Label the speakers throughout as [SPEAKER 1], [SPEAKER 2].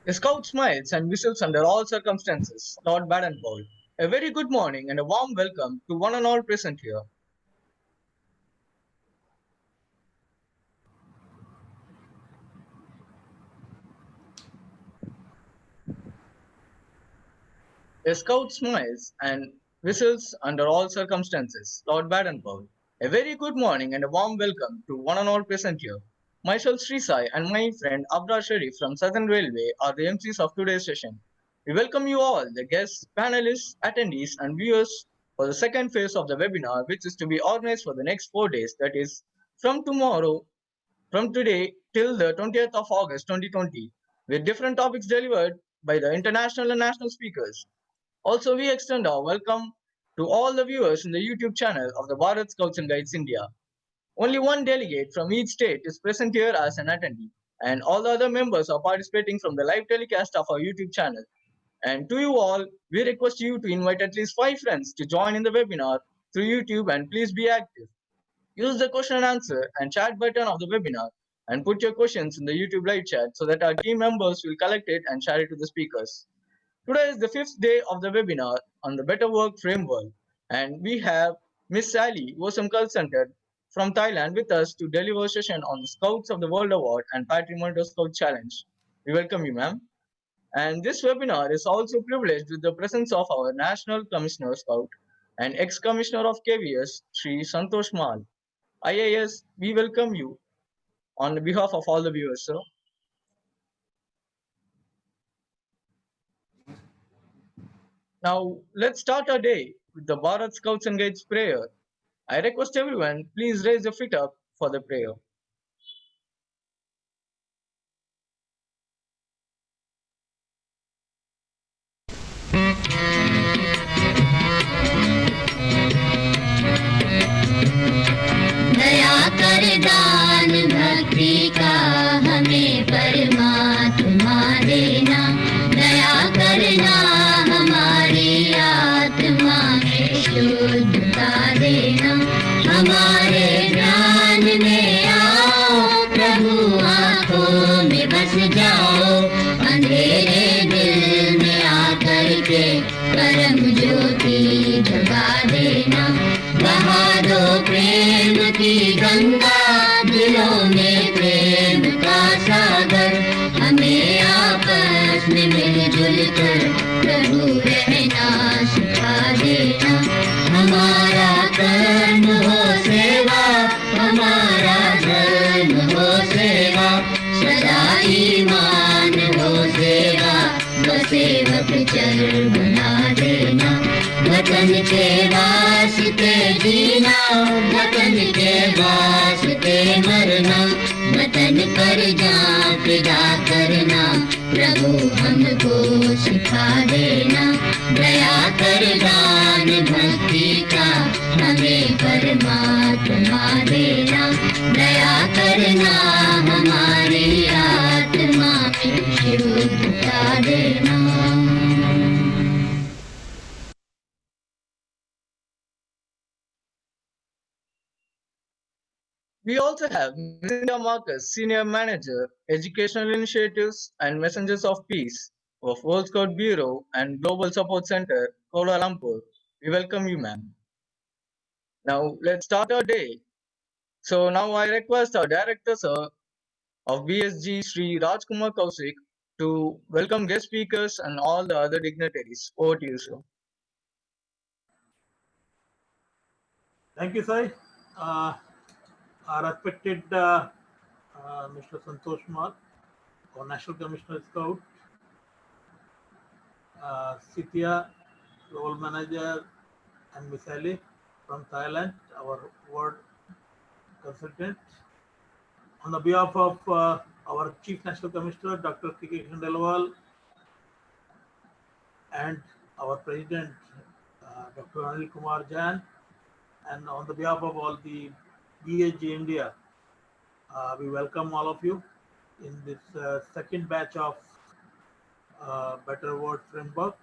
[SPEAKER 1] A scout smiles and whistles under all circumstances, Lord Baden-Powell. A very good morning and a warm welcome to one and all present here. A scout smiles and whistles under all circumstances, Lord Baden-Powell. A very good morning and a warm welcome to one and all present here. Myself Sri Sai and my friend Abra Sharif from Southern Railway are the MCs of today's session. We welcome you all, the guests, panelists, attendees, and viewers for the second phase of the webinar, which is to be organized for the next 4 days, that is, from tomorrow, from today till the 20th of August 2020, with different topics delivered by the international and national speakers. Also, we extend our welcome to all the viewers in the YouTube channel of the Bharat Scouts and Guides India. Only one delegate from each state is present here as an attendee, and all the other members are participating from the live telecast of our YouTube channel. And to you all, we request you to invite at least 5 friends to join in the webinar through YouTube and please be active. Use the question and answer and chat button of the webinar and put your questions in the YouTube live chat so that our team members will collect it and share it to the speakers. Today is the fifth day of the webinar on the Better Work Framework, and we have Miss Sally Wosamkal Center from Thailand with us to deliver a session on the Scouts of the World Award and Patrimonial Scout Challenge. We welcome you, ma'am. And this webinar is also privileged with the presence of our National Commissioner Scout and ex-Commissioner of KVS, Sri Santosh Mal. IAS, we welcome you on behalf of all the viewers, sir. Now, let's start our day with the Bharat Scouts and Guides prayer. I request everyone, please raise your feet up for the prayer.
[SPEAKER 2] दया कर दान भक्ति का हमें परमात्मा देना, दया करना हमारी आत्मा में शुद्धता देना, हमारे ध्यान में आओ प्रभु, आँखों में बस जाओ, अंधेरे दिल में आकर के परम ज्योति जगा देना, बहा दो प्रेम की गंगा, दिलों में प्रेम का सागर, हमें आपस में मिलजुल कर प्रभु रहना सिखा देना, हमारा कर्म हो सेवा, हमारा धर्म हो सेवा, सदा ईमान हो सेवा, सेवक चर बना देना, वतन के वास्ते जीना, वतन के वास्ते मरना, वतन पर जान फिदा करना, प्रभु हमको सिखा देना, दया कर दान भक्ति का हमें परमात्मा देना, दया करना हमारी आत्मा में शुद्धता देना.
[SPEAKER 1] We also have Mesinda Marcus, Senior Manager, Educational Initiatives and Messengers of Peace of World Scout Bureau and Global Support Center, Kuala Lumpur. We welcome you, ma'am. Now, let's start our day. So now I request our Director, sir, of BSG, Sri Rajkumar Kausik, to welcome guest speakers and all the other dignitaries. Over to you, sir.
[SPEAKER 3] Thank you, Sai. Our respected Mr. Santosh Mal, our National Commissioner Scout, Sitya, Global Manager, and Miss Ali from Thailand, our ward consultant. On the behalf of our Chief National Commissioner, Dr. K.K. Khandelwal, and our President, Dr. Anil Kumar Jain, and on the behalf of all the BHG India, we welcome all of you in this second batch of Better Work Framework.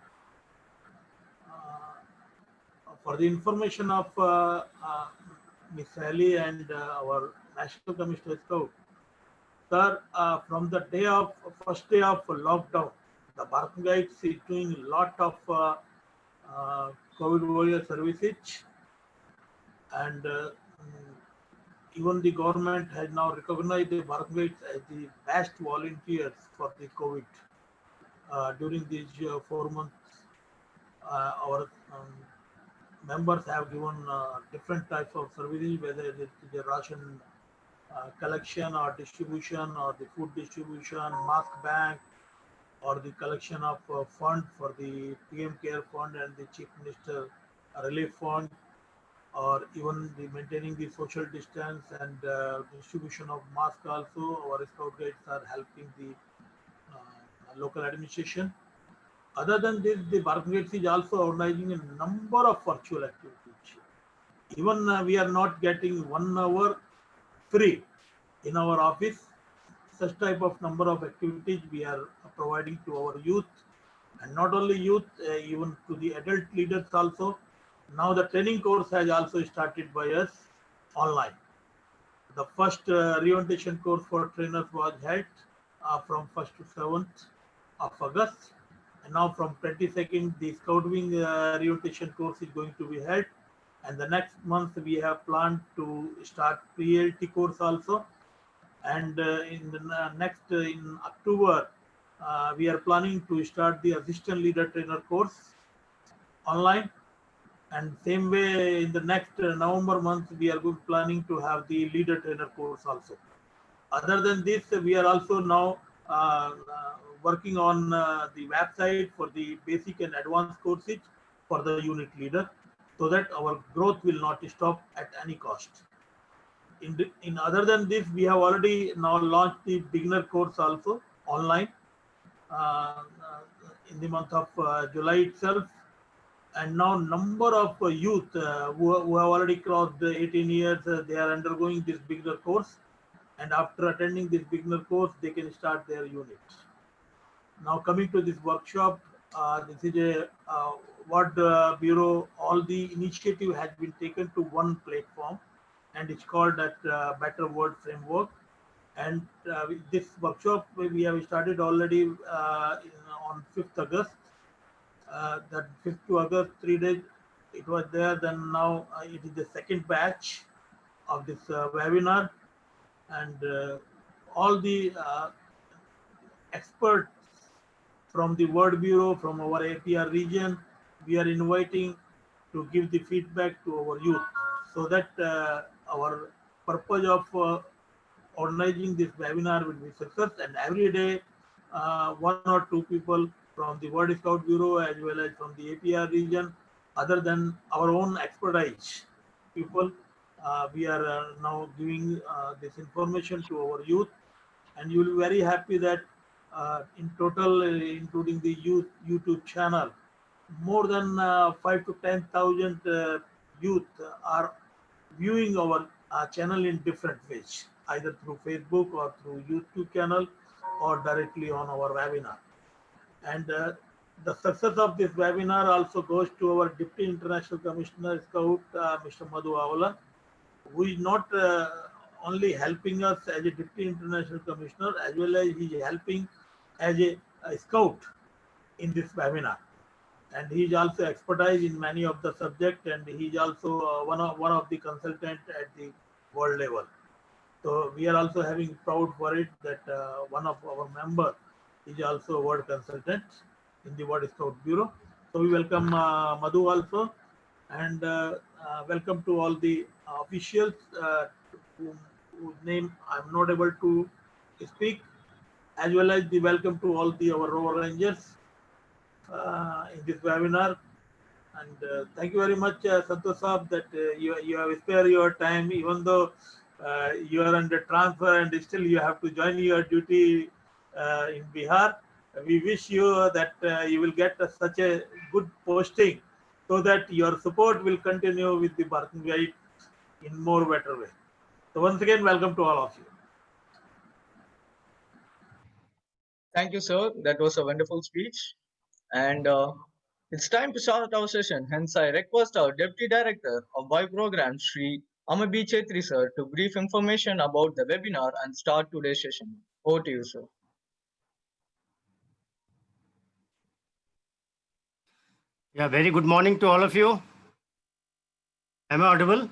[SPEAKER 3] For the information of Ms. Sally and our National Commissioner Scout, Sir, from the first day of lockdown, the Bharat Guides is doing a lot of COVID warrior services, and even the government has now recognized the Bharat Guides as the best volunteers for the COVID. During these 4 months, our members have given different types of services, whether it is the ration collection or distribution, or the food distribution, mask bank, or the collection of fund for the PM Care Fund and the Chief Minister Relief Fund, or even the maintaining the social distance and distribution of mask. Also, our scout guides are helping the local administration. Other than this, the Bharat Guides is also organizing a number of virtual activities. Even we are not getting 1 hour free in our office. Such type of number of activities we are providing to our youth, and not only youth, even to the adult leaders also. Now the training course has also started by us online. The first reorientation course for trainers was held from 1st to 7th of August, and now from 22nd the scout wing reorientation course is going to be held, and the next month we have planned to start pre-LT course also, and in the next in October we are planning to start the assistant leader trainer course online, and same way in the next November month we are planning to have the leader trainer course also. Other than this, we are also now working on the website for the basic and advanced courses for the unit leader, so that our growth will not stop at any cost. In other than this, we have already now launched the beginner course also online in the month of July itself, and now number of youth who have already crossed 18 years, they are undergoing this beginner course, and after attending this beginner course they can start their unit. Now coming to this workshop, this is a what bureau, all the initiative has been taken to one platform, and it's called that Better World Framework. And this workshop we have started already on 5th August. That 5th to August, 3 days it was there. Then now it is the second batch of this webinar, and all the experts from the World Bureau, from our APR region, we are inviting to give the feedback to our youth, so that our purpose of organizing this webinar will be success, and every day one or two people from the World Scout Bureau as well as from the APR region, other than our own expertise people, we are now giving this information to our youth, and you will be very happy that in total, including the YouTube channel, more than 5 to 10,000 youth are viewing our channel in different ways, either through Facebook or through YouTube channel, or directly on our webinar. And the success of this webinar also goes to our Deputy International Commissioner Scout, Mr. Madhu Avala, who is not only helping us as a Deputy International Commissioner, as well as he is helping as a scout in this webinar. And he is also expertise in many of the subject, and he is also one of the consultant at the world level. So we are also having proud for it that one of our member is also a world consultant in the World Scout Bureau. So we welcome Madhu also, and welcome to all the officials whose name I'm not able to speak, as well as the welcome to all the our Rover Rangers in this webinar. And thank you very much, Santosh Saab, that you have spared your time, even though you are under transfer and still you have to join your duty in Bihar. We wish you that you will get such a good posting, so that your support will continue with the Bharat Guide in more better way. So once again, welcome to all of you.
[SPEAKER 1] Thank you, sir. That was a wonderful speech. And it's time to start our session. Hence, I request our Deputy Director of Bio Program, Sri Amit B. Chetri, sir, to brief information about the webinar and start today's session. Over to you, sir.
[SPEAKER 4] Yeah, very good morning to all of you. Am I audible?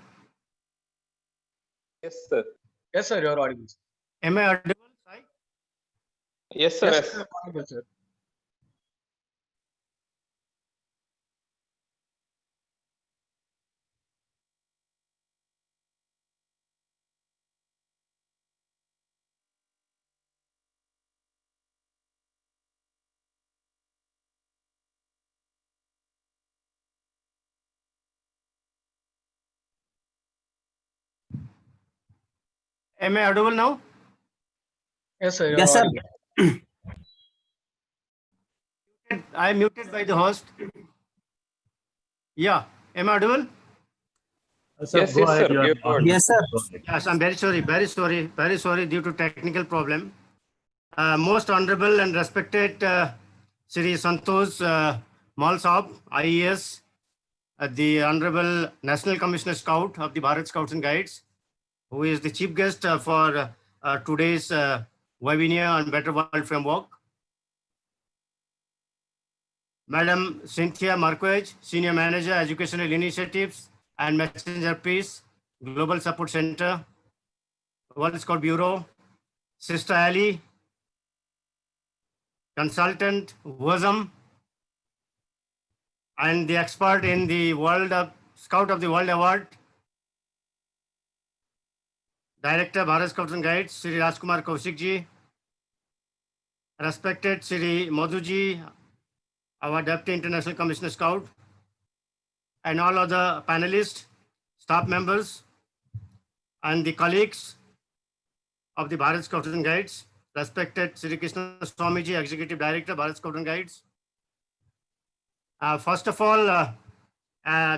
[SPEAKER 5] Yes, sir.
[SPEAKER 1] Yes, sir, you're audible. Sir.
[SPEAKER 4] Am I audible? Sai?
[SPEAKER 5] Yes, sir.
[SPEAKER 1] Yes,
[SPEAKER 5] Yes.
[SPEAKER 1] sir, you're audible, sir.
[SPEAKER 4] Am I audible now?
[SPEAKER 1] Yes, sir, you're
[SPEAKER 6] Yes, sir.
[SPEAKER 1] audible.
[SPEAKER 4] I am muted by the host. Yeah, am I audible?
[SPEAKER 3] Sir,
[SPEAKER 5] Yes,
[SPEAKER 3] go
[SPEAKER 5] yes,
[SPEAKER 3] ahead,
[SPEAKER 5] sir.
[SPEAKER 3] you are
[SPEAKER 5] You're
[SPEAKER 3] audible.
[SPEAKER 5] audible.
[SPEAKER 6] Yes, sir.
[SPEAKER 4] Yes, I'm very sorry due to technical problem. Most honorable and respected Sri Santosh Mal Saab, IES, the Honorable National Commissioner Scout of the Bharat Scouts and Guides, who is the chief guest for today's webinar on Better World Framework. Madam Cynthia Marquez, Senior Manager, Educational Initiatives and Messenger Peace, Global Support Center, World Scout Bureau. Sister Ali, Consultant, WOSM, and the expert in the World of Scout of the World Award, Director, Bharat Scouts and Guides, Sri Rajkumar Kaushik ji, respected Sri Madhuji, our Deputy International Commissioner Scout, and all other panelists, staff members, and the colleagues of the Bharat Scouts and Guides, respected Sri Krishna Swamiji, Executive Director, Bharat Scouts and Guides. First of all,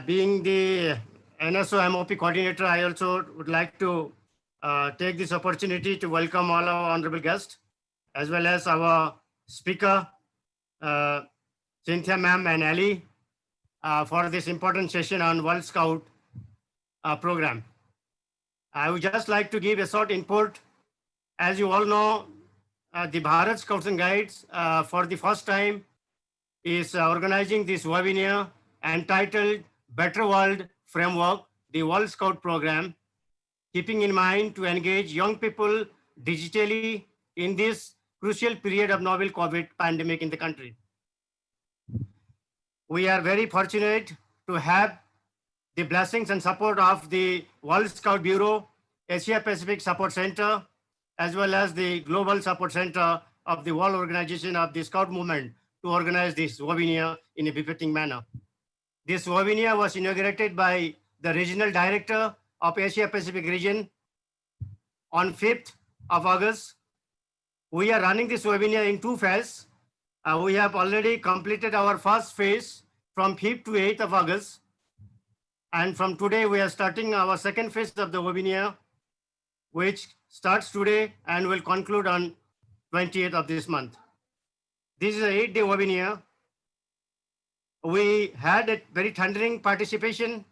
[SPEAKER 4] being the NSO MOP coordinator, I also would like to take this opportunity to welcome all our honorable guests, as well as our speaker, Cynthia ma'am and Ali, for this important session on World Scout program. I would just like to give a short input. As you all know, the Bharat Scouts and Guides for the first time is organizing this webinar entitled Better World Framework, the World Scout program, keeping in mind to engage young people digitally in this crucial period of novel COVID pandemic in the country. We are very fortunate to have the blessings and support of the World Scout Bureau, Asia Pacific Support Center, as well as the Global Support Center of the World Organization of the Scout Movement to organize this webinar in a befitting manner. This webinar was inaugurated by the Regional Director of Asia Pacific region on 5th of August. We are running this webinar in two phases. We have already completed our first phase from 5th to 8th of August. And from today, we are starting our second phase of the webinar, which starts today and will conclude on 28th of this month. This is an 8-day webinar. We had a very thundering participation.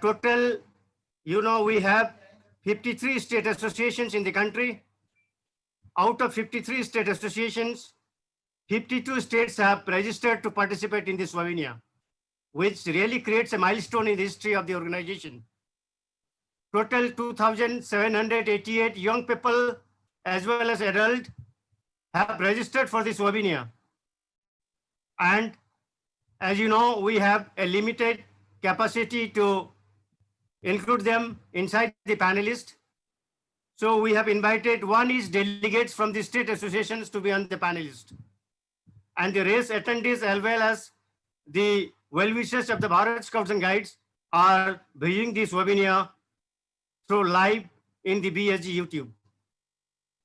[SPEAKER 4] Total, we have 53 state associations in the country. Out of 53 state associations, 52 states have registered to participate in this webinar, which really creates a milestone in the history of the organization. Total 2,788 young people as well as adults have registered for this webinar. And as you know, we have a limited capacity to include them inside the panelists. So we have invited one each delegates from the state associations to be on the panelist. And the race attendees as well as the well-wishers of the Bharat Scouts and Guides are viewing this webinar through live in the BSG YouTube.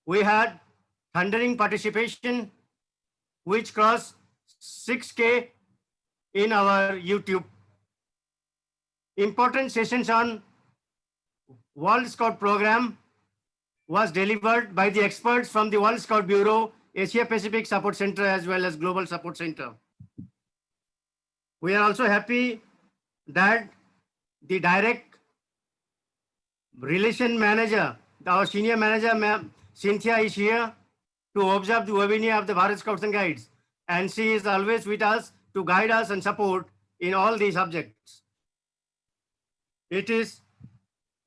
[SPEAKER 4] We had thundering participation, which crossed 6K in our YouTube. Important sessions on World Scout program was delivered by the experts from the World Scout Bureau, Asia Pacific Support Center, as well as Global Support Center. We are also happy that the direct relation manager, our senior manager, Ma'am Cynthia, is here to observe the webinar of the Bharat Scouts and Guides. And she is always with us to guide us and support in all these subjects. It is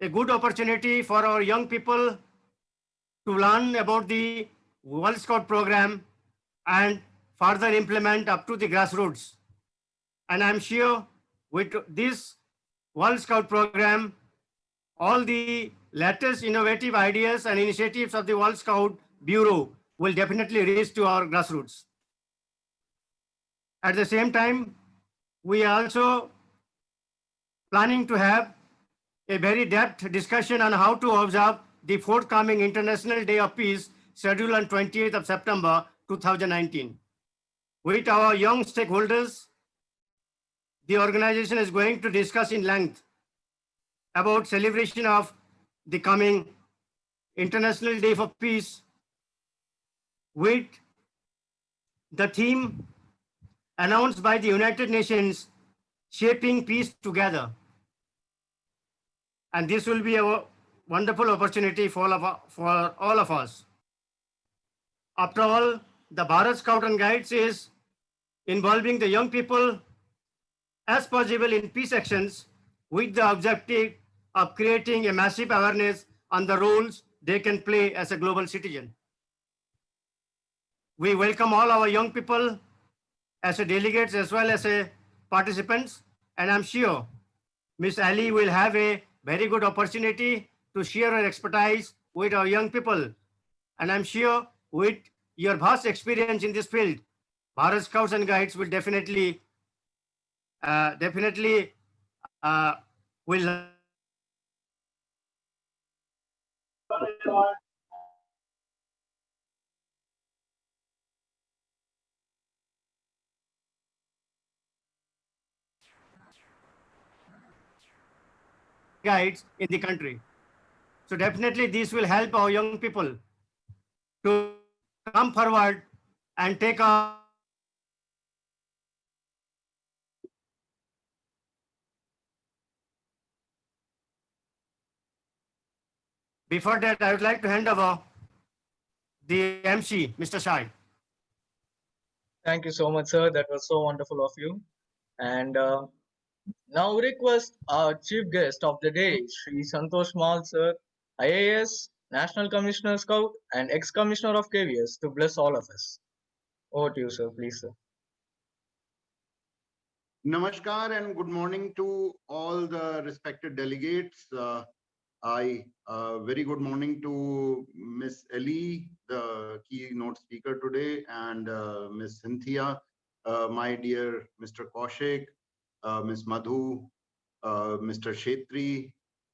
[SPEAKER 4] a good opportunity for our young people to learn about the World Scout program and further implement up to the grassroots. And I'm sure with this World Scout program, all the latest innovative ideas and initiatives of the World Scout Bureau will definitely reach to our grassroots. At the same time, we are also planning to have a very depth discussion on how to observe the forthcoming International Day of Peace scheduled on 20th of September 2019. With our young stakeholders, the organization is going to discuss in length about celebration of the coming International Day for Peace with the theme announced by the United Nations, Shaping Peace Together. And this will be a wonderful opportunity for all of us. After all, the Bharat Scout and Guides is involving the young people as possible in peace actions with the objective of creating a massive awareness on the roles they can play as a global citizen. We welcome all our young people as a delegates as well as a participants, and I'm sure Ms. Ali will have a very good opportunity to share her expertise with our young people. And I'm sure with your vast experience in this field, Bharat Scouts and Guides will definitely will guides in the country. So definitely this will help our young people to come forward and take a Before that, I would like to hand over the MC, Mr. Shai.
[SPEAKER 1] Thank you so much, sir. That was so wonderful of you. And now we request our chief guest of the day, Sri Santosh Mal, sir, IAS, National Commissioner Scout, and ex-commissioner of KVS, to bless all of us. Over to you, sir. Please, sir.
[SPEAKER 6] Namaskar and good morning to all the respected delegates. Very good morning to Miss Ellie, the keynote speaker today, and Miss Cynthia, my dear Mr. Kaushik, Miss Madhu, Mr. Shetri,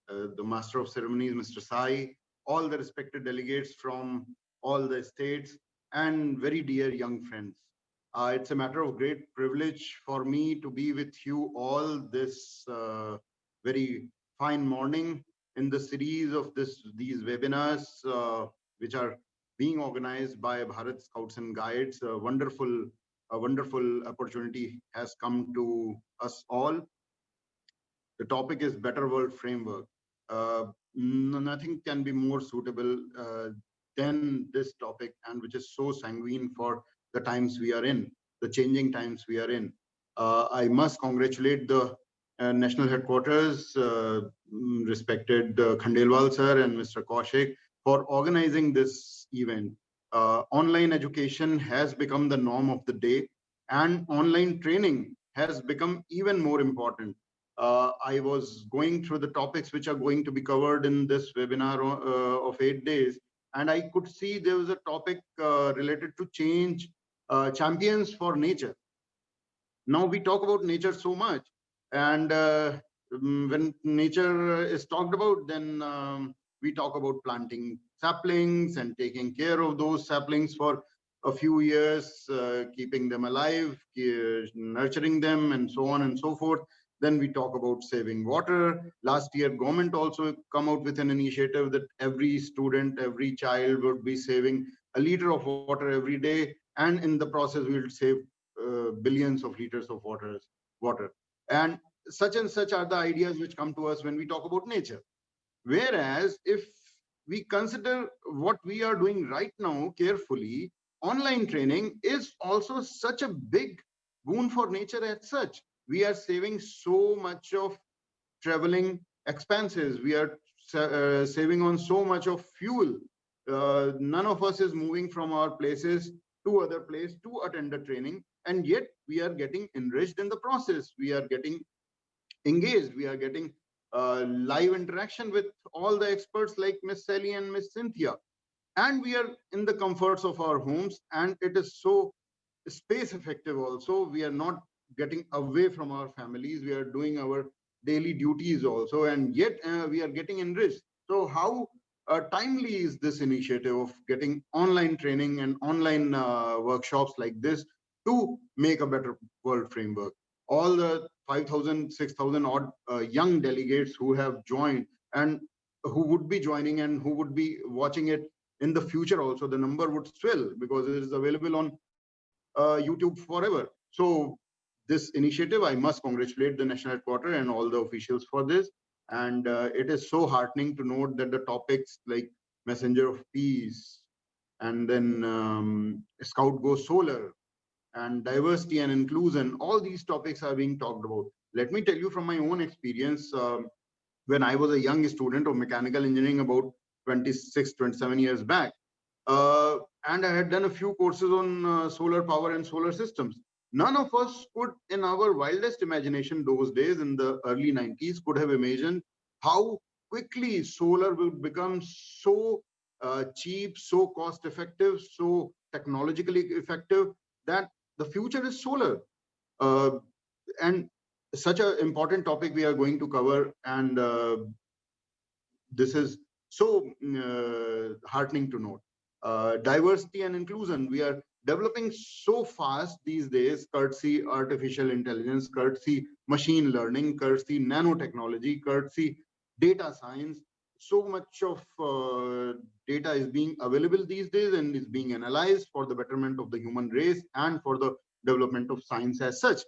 [SPEAKER 6] the Master of Ceremonies, Mr. Sai, all the respected delegates from all the states, and very dear young friends. It's a matter of great privilege for me to be with you all this very fine morning in the series of these webinars, which are being organized by Bharat Scouts and Guides. A wonderful opportunity has come to us all. The topic is Better World Framework. Nothing can be more suitable than this topic, and which is so sanguine for the times we are in, the changing times we are in. I must congratulate the national headquarters, respected Khandelwal sir and Mr. Kaushik, for organizing this event. Online education has become the norm of the day, and online training has become even more important. I was going through the topics which are going to be covered in this webinar of 8 days, and I could see there was a topic related to change, champions for nature. Now we talk about nature so much, and when nature is talked about, then we talk about planting saplings and taking care of those saplings for a few years, keeping them alive, nurturing them, and so on and so forth. Then we talk about saving water. Last year, government also come out with an initiative that every student, every child would be saving a liter of water every day, and in the process, we will save billions of liters of water. And such are the ideas which come to us when we talk about nature. Whereas if we consider what we are doing right now carefully, online training is also such a big boon for nature as such. We are saving so much of traveling expenses. We are saving on so much of fuel. None of us is moving from our places to other place to attend the training, and yet we are getting enriched in the process. We are getting engaged. We are getting live interaction with all the experts like Miss Sally and Miss Cynthia, and we are in the comforts of our homes, and it is so space effective also. We are not getting away from our families. We are doing our daily duties also, and yet we are getting enriched. So how timely is this initiative of getting online training and online workshops like this to make a better world framework? All the 5,000, 6,000 odd young delegates who have joined and who would be joining and who would be watching it in the future also, the number would swell because it is available on YouTube forever. So this initiative, I must congratulate the national headquarters and all the officials for this. And it is so heartening to note that the topics like Messenger of Peace, and then Scout Go Solar, and diversity and inclusion, all these topics are being talked about. Let me tell you from my own experience, when I was a young student of mechanical engineering about 26, 27 years back, and I had done a few courses on solar power and solar systems. None of us could, in our wildest imagination those days in the early 90s, could have imagined how quickly solar will become so cheap, so cost effective, so technologically effective, that the future is solar. And such an important topic we are going to cover, and this is so heartening to note. Diversity and inclusion, we are developing so fast these days, courtesy artificial intelligence, courtesy machine learning, courtesy nanotechnology, courtesy data science. So much of data is being available these days and is being analyzed for the betterment of the human race and for the development of science as such.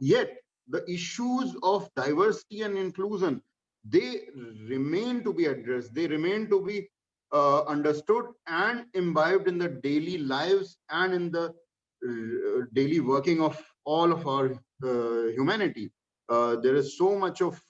[SPEAKER 6] Yet the issues of diversity and inclusion, they remain to be addressed. They remain to be understood and imbibed in the daily lives and in the daily working of all of our humanity. There is so much of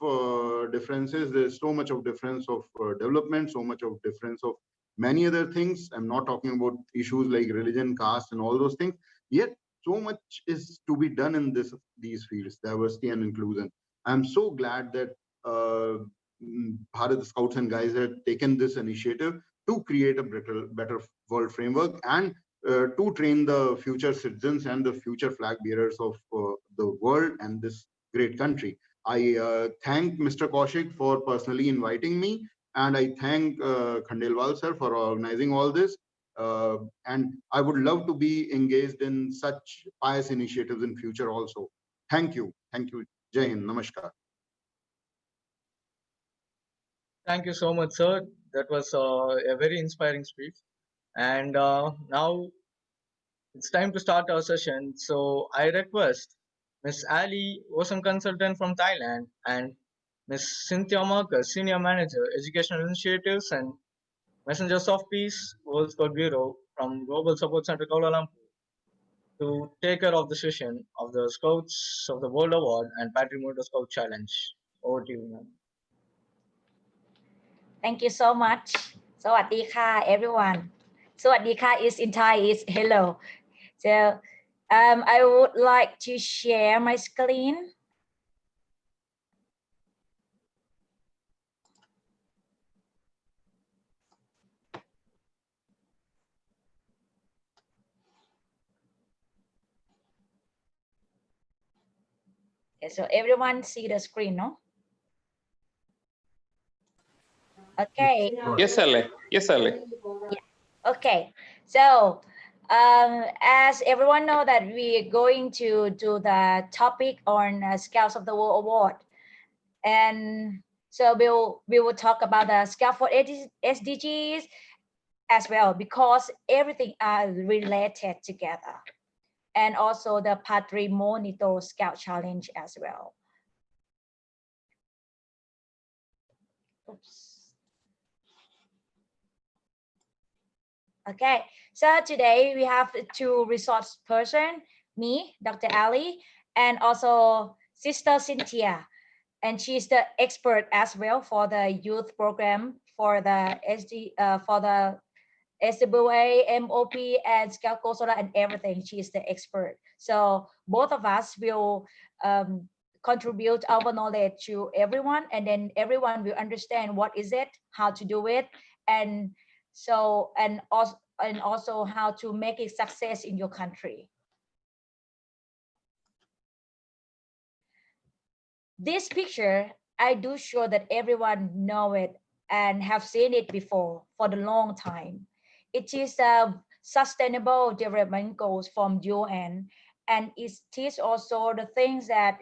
[SPEAKER 6] differences. There is so much of difference of development, so much of difference of many other things. I'm not talking about issues like religion, caste, and all those things. Yet so much is to be done in these fields, diversity and inclusion. I'm so glad that Bharat Scouts and Guides have taken this initiative to create a better world framework and to train the future citizens and the future flag bearers of the world and this great country. I thank Mr. Kaushik for personally inviting me, and I thank Khandelwal sir for organizing all this. And I would love to be engaged in such pious initiatives in future also. Thank you. Thank you. Jai Hind. Namaskar.
[SPEAKER 1] Thank you so much, sir. That was a very inspiring speech. And now it's time to start our session. So I request Miss Ali, Osam consultant from Thailand, and Miss Cynthia Marcus, senior manager, educational initiatives and Messengers of Peace, World Scout Bureau from Global Support Center Kuala Lumpur, to take care of the session of the Scouts of the World Award and Patrimoto Scout Challenge. Over to you, ma'am.
[SPEAKER 7] Thank you so much. สวัสดีค่ะ everyone. สวัสดีค่ะ is in Thai is hello. So I would like to share my screen. Okay, so everyone see the screen, no? Okay.
[SPEAKER 5] Yes, Ale. Yes, Ale.
[SPEAKER 7] Okay, so as everyone know that we are going to do the topic on Scouts of the World Award, and so we will talk about the Scout for SDGs as well, because everything are related together, and also the Patrimoto Scout Challenge as well. Oops. Okay, so today we have two resource person, me, Dr. Ali, and also Sister Cynthia, and she's the expert as well for the youth program for the SWA, MOP, and Scout Kosola and everything. She is the expert. So both of us will contribute our knowledge to everyone, and then everyone will understand what is it, how to do it, and so and also how to make it success in your country. This picture, I do sure that everyone know it and have seen it before for the long time. It is a sustainable development goals from UN, and it is also the things that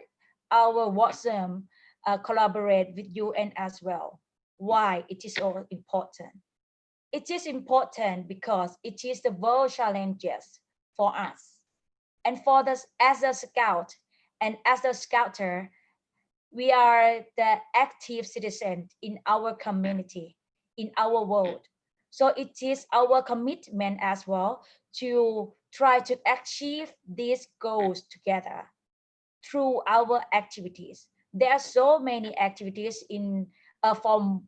[SPEAKER 7] our WASM collaborate with UN as well. Why it is all important? It is important because it is the world challenges for us. And for this, as a scout and as a scouter, we are the active citizen in our community, in our world. So it is our commitment as well to try to achieve these goals together through our activities. There are so many activities in from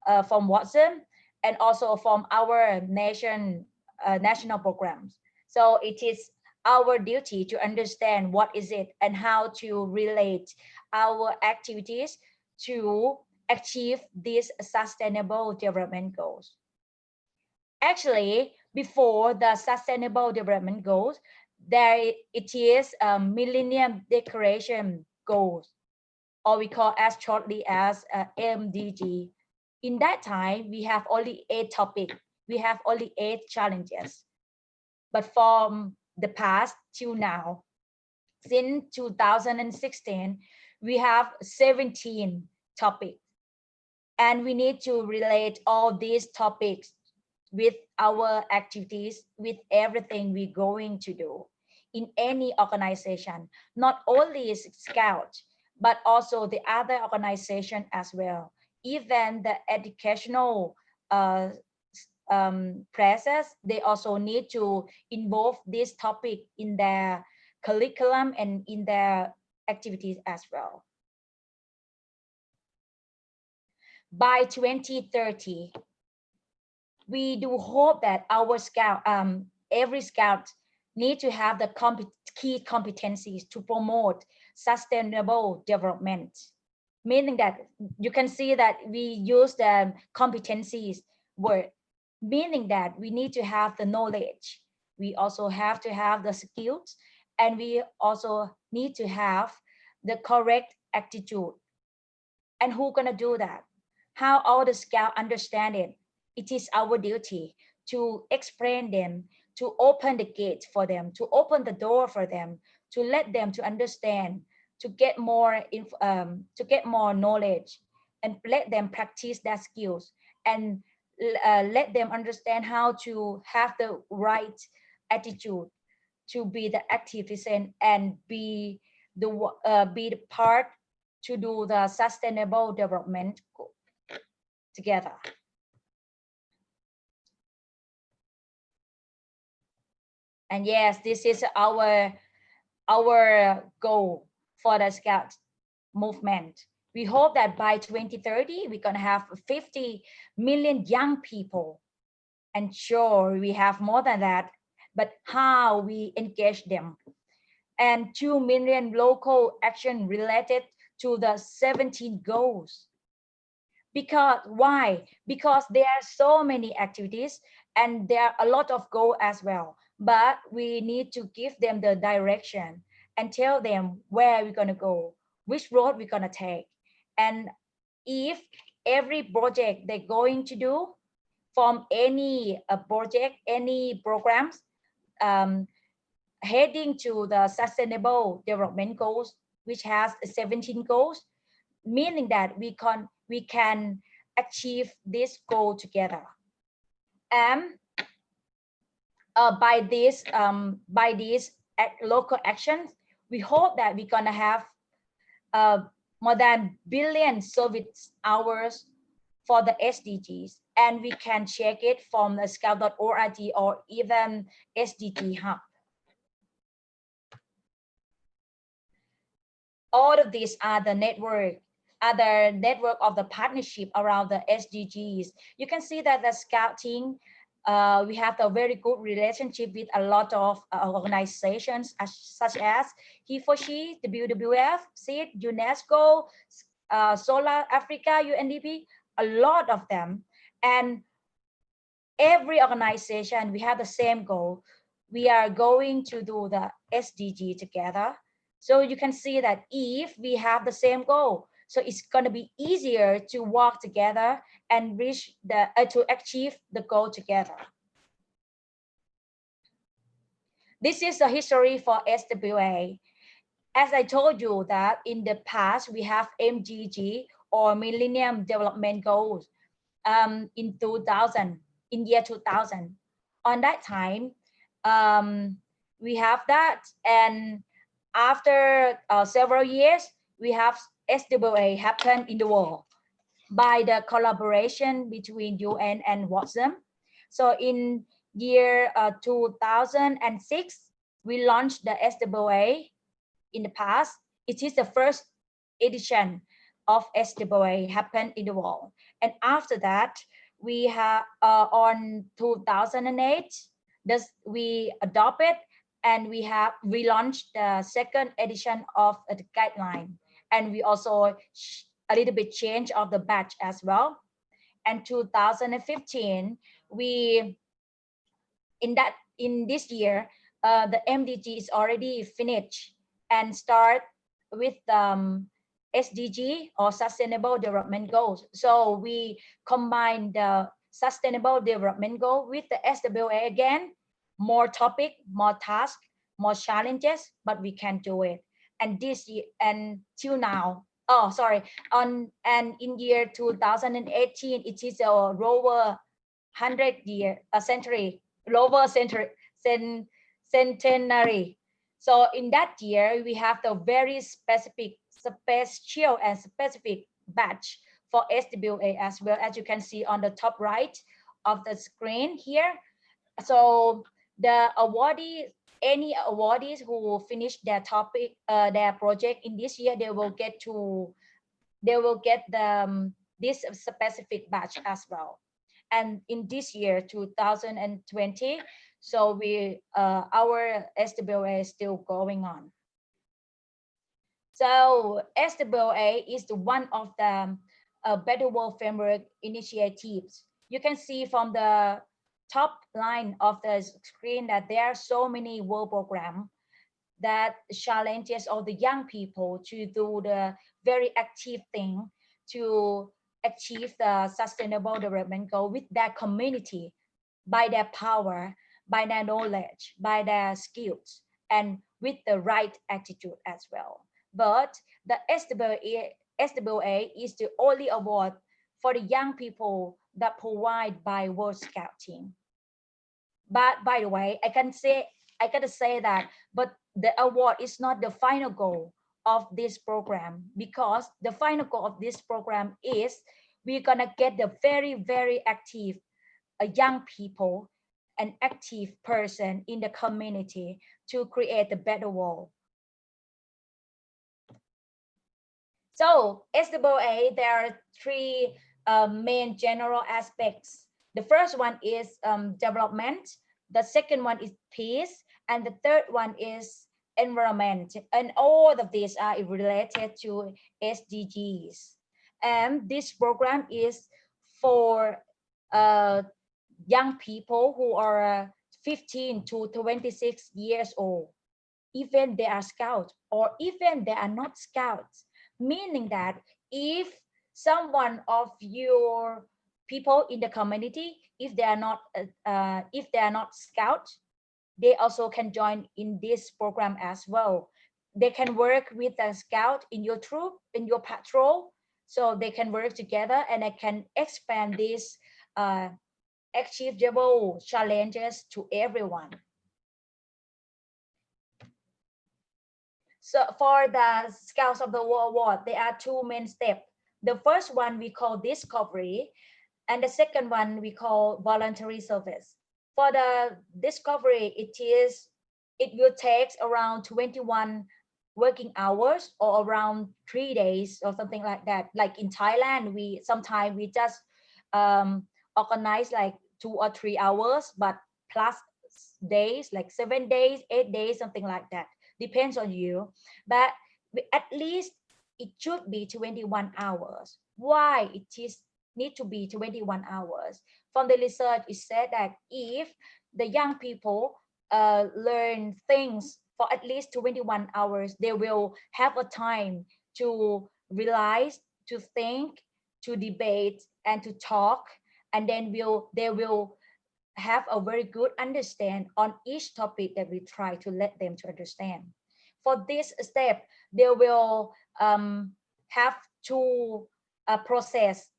[SPEAKER 7] Watson and also from our national programs. So it is our duty to understand what is it and how to relate our activities to achieve these sustainable development goals. Actually, before the sustainable development goals, it is a Millennium Declaration goals, or we call as shortly as MDG. In that time, we have only 8 topics. We have only 8 challenges. But from the past till now, since 2016, we have 17 topics. And we need to relate all these topics with our activities, with everything we're going to do in any organization, not only Scout, but also the other organization as well. Even the educational process, they also need to involve this topic in their curriculum and in their activities as well. By 2030, we do hope that our scout, every scout need to have the key competencies to promote sustainable development. Meaning that you can see that we use the competencies word, meaning that we need to have the knowledge. We also have to have the skills, and we also need to have the correct attitude. And who's gonna do that? How all the scout understand it? It is our duty to explain them, to open the gate for them, to open the door for them, to let them to understand, to get more knowledge, and let them practice their skills, and let them understand how to have the right attitude to be the active citizen and be the part to do the sustainable development together. And yes, this is our goal for the Scout movement. We hope that by 2030, we're gonna have 50 million young people. And sure, we have more than that, but how we engage them. And 2 million local action related to the 17 goals. Because why? Because there are so many activities and there are a lot of goals as well. But we need to give them the direction and tell them where we're gonna go, which road we're gonna take. And if every project they're going to do from any project, any programs, heading to the sustainable development goals, which has 17 goals, meaning that we can achieve this goal together. And by these local actions, we hope that we're gonna have more than billion service hours for the SDGs, and we can check it from the scout.org or even SDG Hub. All of these are the network of the partnership around the SDGs. You can see that the scouting, we have a very good relationship with a lot of organizations such as He4She, WWF, SEED, UNESCO, Solar Africa, UNDP, a lot of them. And every organization, we have the same goal. We are going to do the SDG together. So you can see that if we have the same goal, so it's going to be easier to work together and reach to achieve the goal together. This is the history for SWA. As I told you that in the past, we have MGG or Millennium Development Goals in 2000, in year 2000. On that time, we have that. And after several years, we have SWA happen in the world by the collaboration between UN and WASM. So in year 2006, we launched the SWA. In the past, it is the first edition of SWA happened in the world. And after that, we have on 2008, we adopted and we launched the second edition of the guideline. And we also a little bit change of the batch as well. And 2015, in this year, the MDG is already finished and start with SDG or Sustainable Development Goals. So we combine the Sustainable Development Goal with the SWA again, more topic, more task, more challenges, but we can do it. And this year, and till now, and in year 2018, it is a Rover 100-year centenary. So in that year, we have the very special and specific batch for SWA as well, as you can see on the top right of the screen here. So the awardees, any awardees who finish their topic, their project in this year, they will get this specific batch as well. And in this year, 2020, so our SWA is still going on. So SWA is one of the Better World Framework initiatives. You can see from the top line of the screen that there are so many world programs that challenges all the young people to do the very active thing to achieve the Sustainable Development Goal with their community, by their power, by their knowledge, by their skills, and with the right attitude as well. But the SWA is the only award for the young people that provide by World Scouting. But by the way, I gotta say that, but the award is not the final goal of this program, because the final goal of this program is we're gonna get the very, very active young people, an active person in the community to create a better world. So SWA, there are three main general aspects. The first one is development, the second one is peace, and the third one is environment. And all of these are related to SDGs. And this program is for young people who are 15 to 26 years old, even they are scouts or even they are not scouts, meaning that if someone of your people in the community, if they are not scouts, they also can join in this program as well. They can work with a scout in your troop, in your patrol, so they can work together and they can expand these achievable challenges to everyone. So for the Scouts of the World Award, there are two main steps. The first one we call discovery, and the second one we call voluntary service. For the discovery, it will take around 21 working hours or around 3 days or something like that. Like in Thailand, sometimes we just organize like 2 or 3 hours, but plus days, like 7 days, 8 days, something like that. Depends on you. But at least it should be 21 hours. Why it is need to be 21 hours? From the research, it said that if the young people learn things for at least 21 hours, they will have a time to realize, to think, to debate, and to talk, and then they will have a very good understand on each topic that we try to let them to understand. For this step, they will have to process.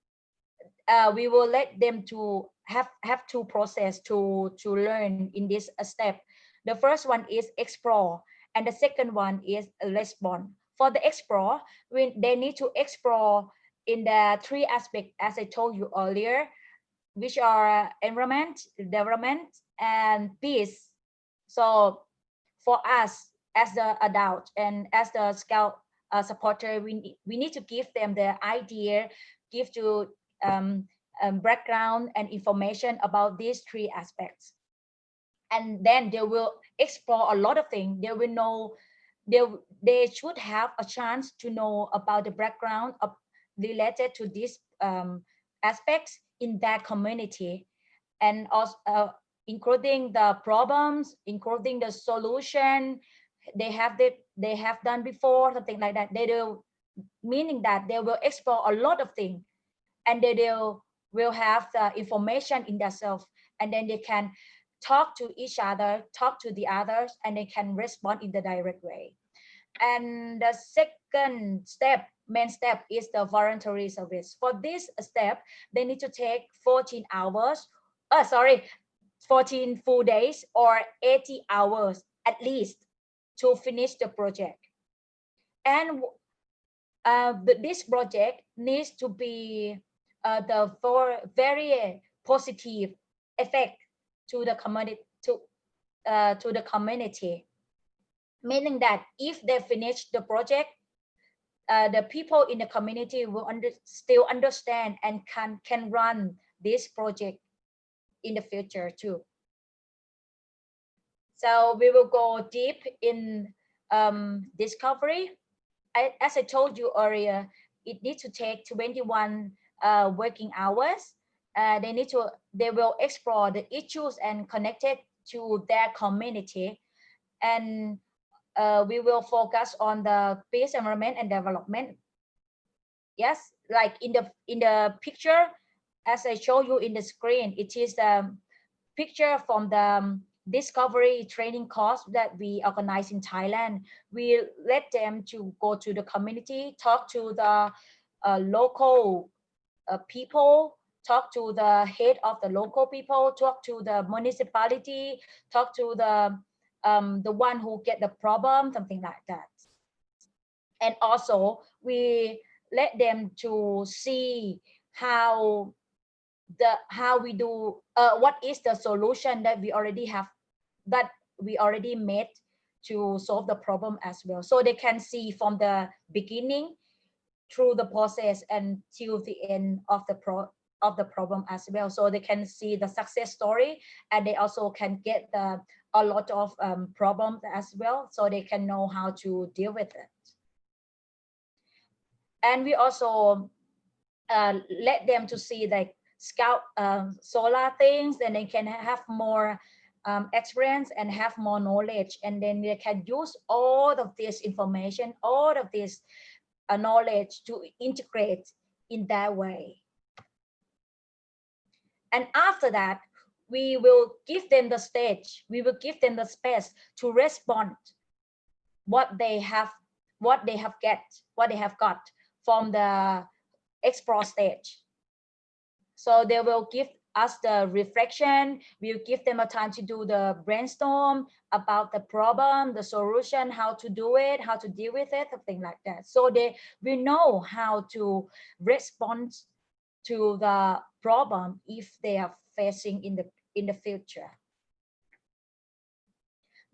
[SPEAKER 7] We will let them to have to process to learn in this step. The first one is explore, and the second one is respond. For the explore, they need to explore in the 3 aspects as I told you earlier, which are environment, development, and peace. So for us as the adult and as the Scout supporter, we need to give them the idea, give to background and information about these 3 aspects. And then they will explore a lot of things. They will know, they should have a chance to know about the background of related to these aspects in that community, and also including the problems, including the solution they have done before, something like that. They do, meaning that they will explore a lot of things, and they will have the information in themselves, and then they can talk to each other, talk to the others, and they can respond in the direct way. And the second step, main step, is the voluntary service. For this step, they need to take 14 hours, 14 full days or 80 hours at least to finish the project. And this project needs to be the very positive effect to the community, to the community, meaning that if they finish the project, the people in the community will still understand and can run this project in the future too. So we will go deep in discovery. As I told you earlier, it needs to take 21 working hours. They will explore the issues and connect it to their community, and we will focus on the peace, environment, and development. Yes, like in the picture, as I show you in the screen, it is the picture from the discovery training course that we organize in Thailand. We let them to go to the community, talk to the local people, talk to the head of the local people, talk to the municipality, talk to the one who get the problem, something like that. And also we let them to see how we do, what is the solution that we already made to solve the problem as well. So they can see from the beginning through the process and till the end of the problem as well. So they can see the success story, and they also can get a lot of problems as well, so they can know how to deal with it. And we also let them to see like Scout solar things, and they can have more experience and have more knowledge, and then they can use all of this information, all of this knowledge to integrate in that way. And after that, we will give them the stage, we will give them the space to respond what they have got from the explore stage. So they will give us the reflection. We'll give them a time to do the brainstorm about the problem, the solution, how to do it, how to deal with it, something like that. So they will know how to respond to the problem if they are facing in the future.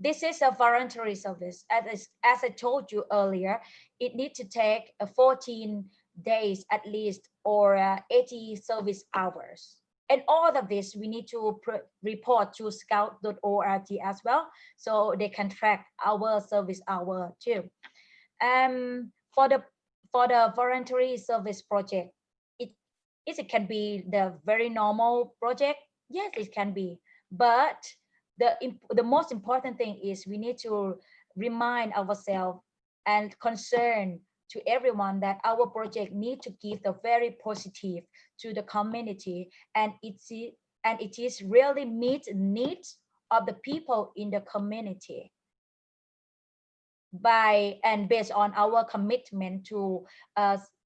[SPEAKER 7] This is a voluntary service. As I told you earlier, it needs to take 14 days at least, or 80 service hours. And all of this, we need to report to scout.org as well, so they can track our service hour too. For the voluntary service project, it can be the very normal project. Yes, it can be, but the most important thing is we need to remind ourselves and concern to everyone that our project need to give the very positive to the community, and it is really meet needs of the people in the community based on our commitment to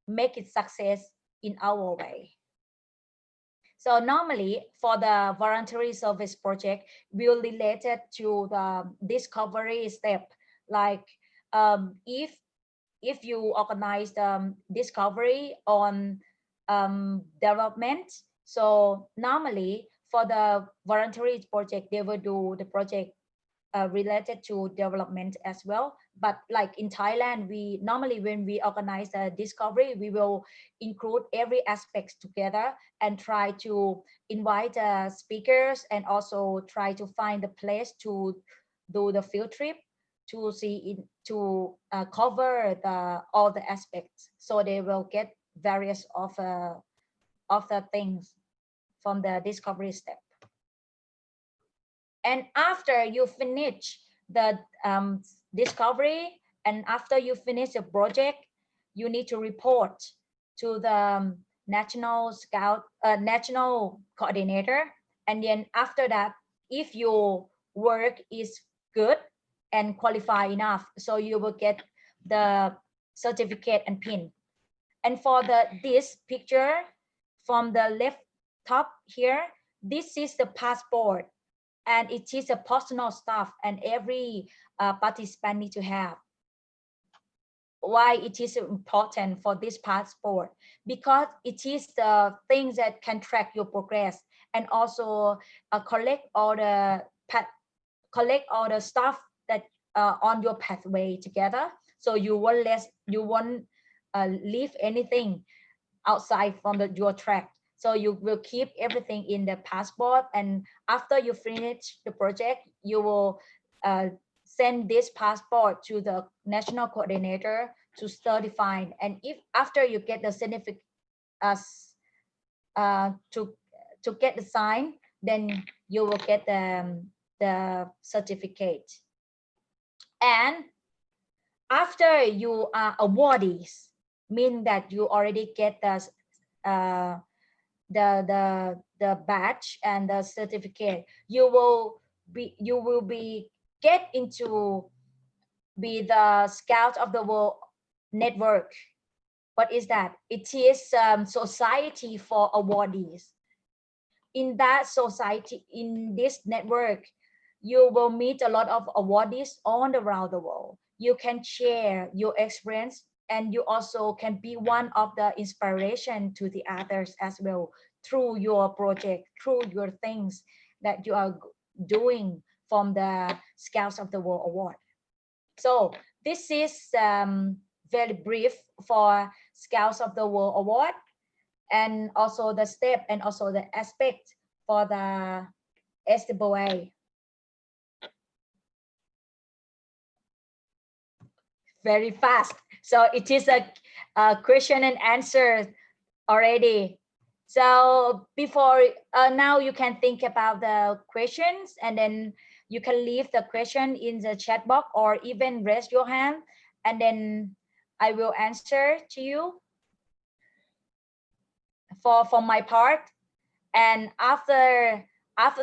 [SPEAKER 7] make it success in our way. So normally for the voluntary service project, we will relate it to the discovery step. Like if you organize the discovery on development, so normally for the voluntary project, they will do the project related to development as well. But like in Thailand, we normally, when we organize a discovery, we will include every aspect together and try to invite speakers, and also try to find the place to do the field trip to see it, to cover all the aspects, so they will get various of the things from the discovery step. And after you finish the discovery, and after you finish the project, you need to report to the national coordinator. And then after that, if your work is good and qualified enough, so you will get the certificate and pin. And for this picture from the left top here, this is the passport, and it is a personal stuff, and every participant need to have. Why it is important for this passport? Because it is the things that can track your progress, and also collect all the stuff that on your pathway together, so you won't leave anything outside from your track. So you will keep everything in the passport, and after you finish the project, you will send this passport to the national coordinator to certify. And if after you get the certificate to get the sign, then you will get the certificate. And after you are awardees, mean that you already get the badge and the certificate, you will be get into be the Scout of the World network. What is that? It is society for awardees. In that society, in this network, you will meet a lot of awardees all around the world. You can share your experience, and you also can be one of the inspiration to the others as well, through your project, through your things that you are doing from the Scouts of the World Award. So this is very brief for Scouts of the World Award, and also the step and also the aspect for the SWA. Very fast. So it is a question and answer already. So before now you can think about the questions, and then you can leave the question in the chat box, or even raise your hand, and then I will answer to you for my part. And after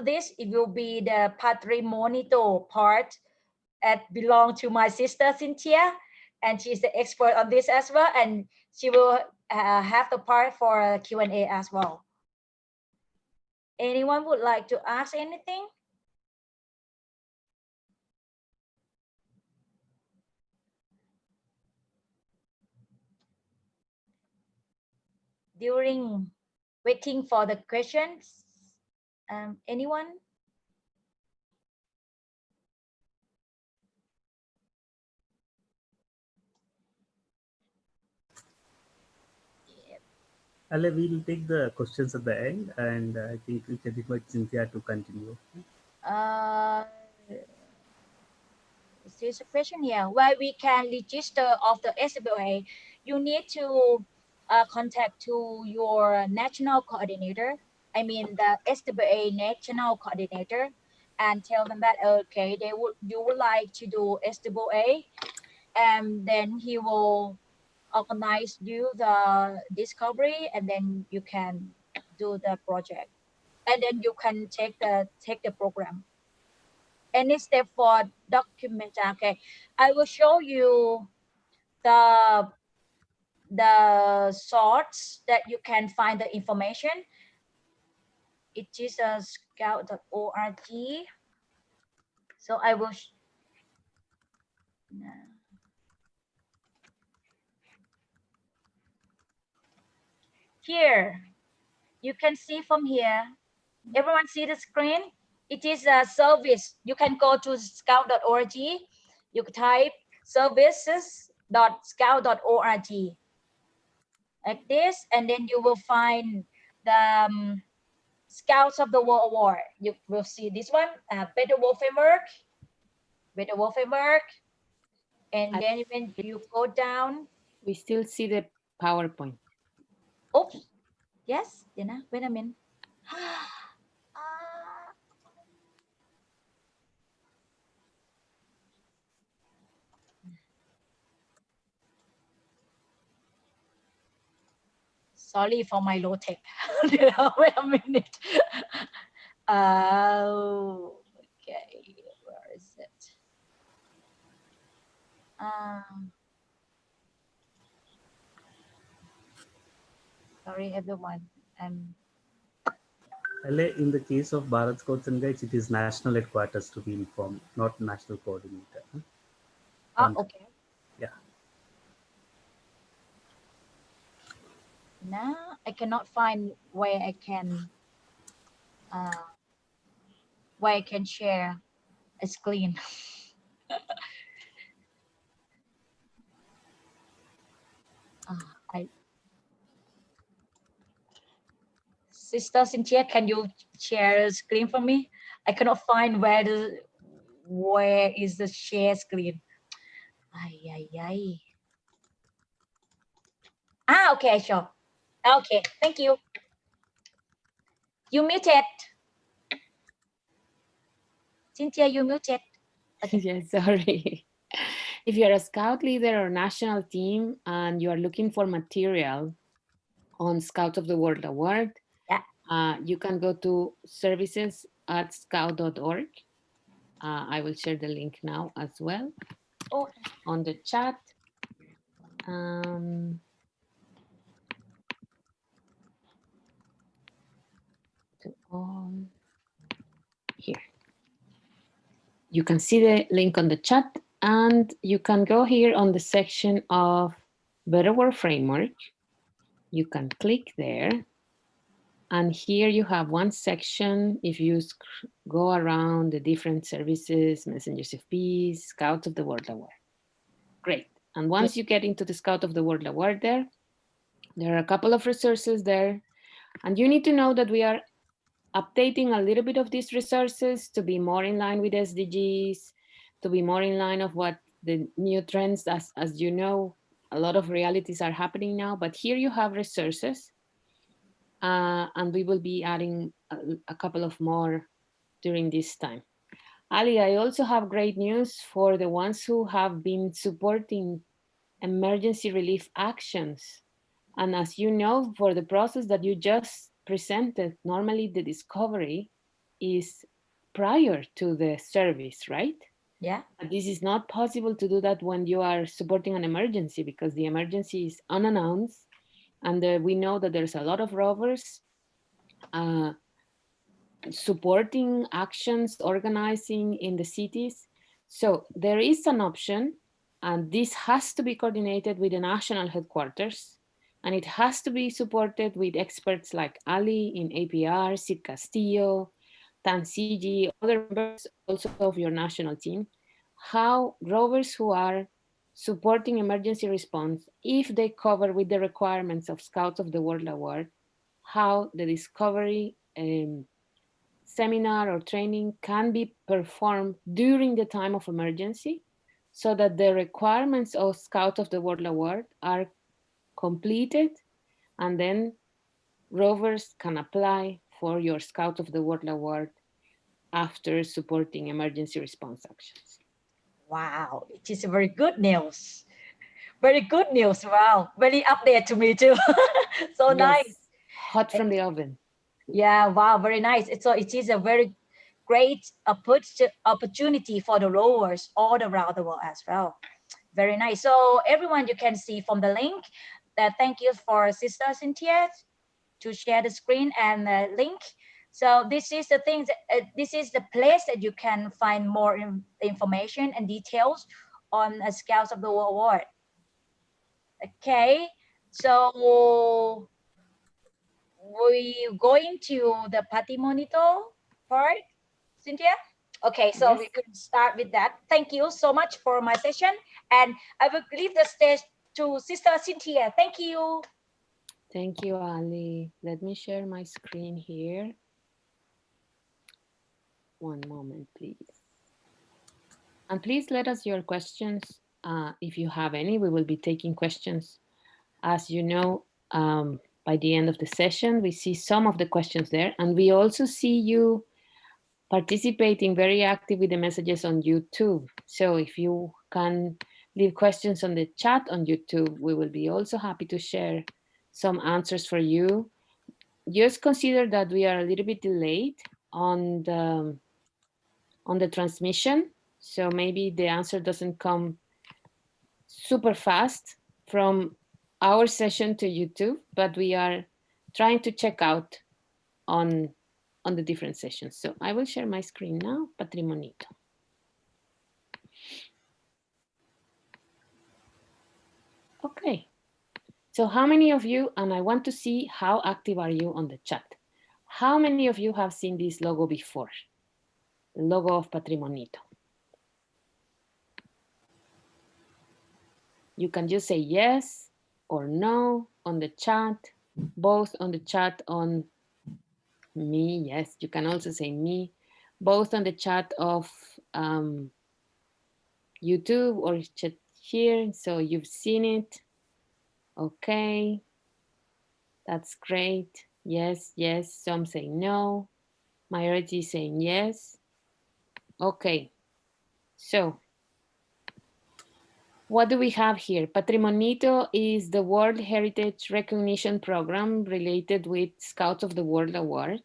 [SPEAKER 7] this, it will be the patrimonio part that belong to my sister Cynthia, and she's the expert on this as well, and she will have the part for Q&A as well. Anyone would like to ask anything? During waiting for the questions, anyone?
[SPEAKER 8] Ale, we'll take the questions at the end, and I think we can invite Cynthia to continue.
[SPEAKER 7] There's a question here where we can register of the SWA. You need to contact to your national coordinator. I mean the SWA national coordinator, and tell them that okay, you would like to do SWA, and then he will organize you the discovery, and then you can do the project, and then you can take the program. Any step for document. Okay, I will show you the source that you can find the information. It is a scout.org. So I will here you can see from here. Everyone see the screen? It is a service. You can go to scout.org. You type services.scout.org like this, and then you will find the Scouts of the World Award. You will see this one, Better World Framework, and then when you go down,
[SPEAKER 9] we still see the PowerPoint.
[SPEAKER 7] Oops, yes, wait a minute. Sorry for my low tech. Wait a minute. Okay, where is it? Sorry, everyone.
[SPEAKER 8] Ale, in the case of Bharat Scouts and Guides, it is national headquarters to be informed, not national coordinator.
[SPEAKER 7] Okay.
[SPEAKER 8] Yeah.
[SPEAKER 7] Now I cannot find where I can share a screen. Sister Cynthia, can you share a screen for me? I cannot find where is the share screen. Okay, sure. Okay, thank you. You muted. Cynthia, you muted.
[SPEAKER 9] Okay. Yes, sorry. If you're a scout leader or national team and you are looking for material on Scouts of the World Award, you can go to services@scout.org. I will share the link now as well on the chat. Here. You can see the link on the chat, and you can go here on the section of Better World Framework. You can click there, and here you have one section. If you go around the different services, Messengers of Peace, Scouts of the World Award. Great. And once you get into the Scout of the World Award there are a couple of resources there, and you need to know that we are updating a little bit of these resources to be more in line with SDGs, to be more in line of what the new trends, as you know, a lot of realities are happening now, but here you have resources, and we will be adding a couple of more during this time. Ali, I also have great news for the ones who have been supporting emergency relief actions. And as you know, for the process that you just presented, normally the discovery is prior to the service, right?
[SPEAKER 7] Yeah.
[SPEAKER 9] But this is not possible to do that when you are supporting an emergency, because the emergency is unannounced, and we know that there's a lot of rovers supporting actions, organizing in the cities. So there is an option, and this has to be coordinated with the national headquarters, and it has to be supported with experts like Ali in APR, Sid Castillo, Tansiji, other members also of your national team, how rovers who are supporting emergency response, if they cover with the requirements of Scouts of the World Award, how the discovery seminar or training can be performed during the time of emergency so that the requirements of Scout of the World Award are completed, and then rovers can apply for your Scout of the World Award after supporting emergency response actions.
[SPEAKER 7] Wow, it is very good news. Very good news. Wow, very update to me too. So
[SPEAKER 9] Yes,
[SPEAKER 7] nice.
[SPEAKER 9] hot from the oven.
[SPEAKER 7] Yeah, wow, very nice. So it is a very great opportunity for the rowers all around the world as well. Very nice. So everyone, you can see from the link that thank you for Sister Cynthia to share the screen and the link. So this is the thing, this is the place that you can find more information and details on Scouts of the World Award. Okay, so we going to the Patrimonito part, Cynthia? Okay, so
[SPEAKER 9] Yes.
[SPEAKER 7] we could start with that. Thank you so much for my session. And I will leave the stage to Sister Cynthia. Thank you.
[SPEAKER 9] Thank you, Ali. Let me share my screen here. One moment, please. And please let us your questions, if you have any. We will be taking questions. As you know, by the end of the session, we see some of the questions there, and we also see you participating very active with the messages on YouTube. So if you can leave questions on the chat on YouTube, we will be also happy to share some answers for you. Just consider that we are a little bit delayed on the transmission. So maybe the answer doesn't come super fast from our session to YouTube, but we are trying to check out on the different sessions. So I will share my screen now, Patrimonito. Okay, so how many of you, and I want to see how active are you on the chat. How many of you have seen this logo before? The logo of Patrimonito. You can just say yes or no on the chat, both on the chat on me, yes, you can also say me, both on the chat of YouTube or chat here, so you've seen it. Okay, that's great. Yes, yes, some say no, majority saying yes. Okay, so what do we have here? Patrimonito is the World Heritage Recognition Program related with Scouts of the World Award.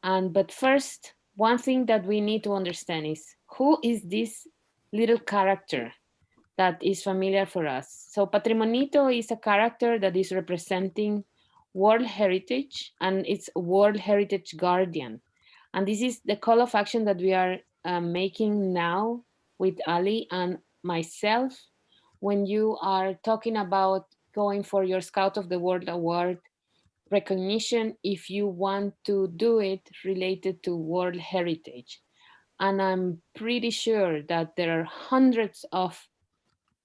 [SPEAKER 9] But first, one thing that we need to understand is who is this little character that is familiar for us? So Patrimonito is a character that is representing World Heritage, and it's World Heritage Guardian. And this is the call of action that we are making now with Ali and myself when you are talking about going for your Scout of the World Award recognition, if you want to do it related to World Heritage. And I'm pretty sure that there are hundreds of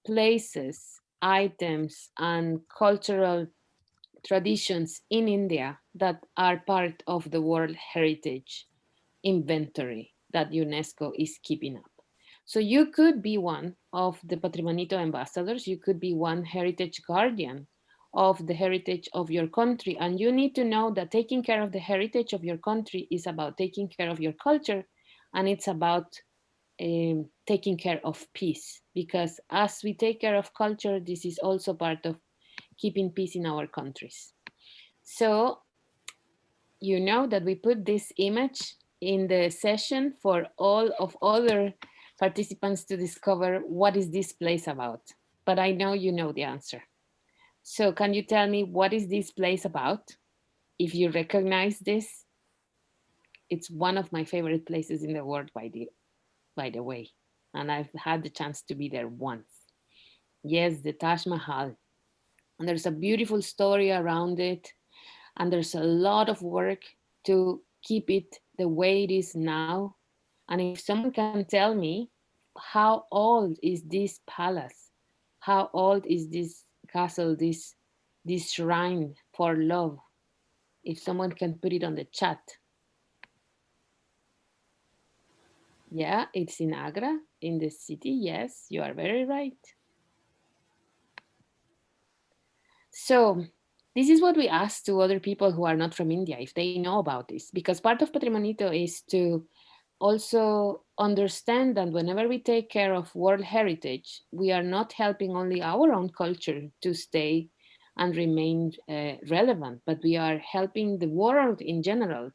[SPEAKER 9] places, items, and cultural traditions in India that are part of the World Heritage inventory that UNESCO is keeping up. So you could be one of the Patrimonito ambassadors, you could be one heritage guardian of the heritage of your country. And you need to know that taking care of the heritage of your country is about taking care of your culture, and it's about taking care of peace. Because as we take care of culture, this is also part of keeping peace in our countries. So you know that we put this image in the session for all of other participants to discover what is this place about. But I know you know the answer. So can you tell me what is this place about? If you recognize this? It's one of my favorite places in the world, by the way. And I've had the chance to be there once. Yes, the Taj Mahal. And there's a beautiful story around it. And there's a lot of work to keep it the way it is now. And if someone can tell me how old is this palace, how old is this castle, this shrine for love, if someone can put it on the chat. Yeah, it's in Agra, in the city. Yes, you are very right. So this is what we ask to other people who are not from India, if they know about this, because part of Patrimonito is to also understand that whenever we take care of World Heritage, we are not helping only our own culture to stay and remain relevant, but we are helping the world in general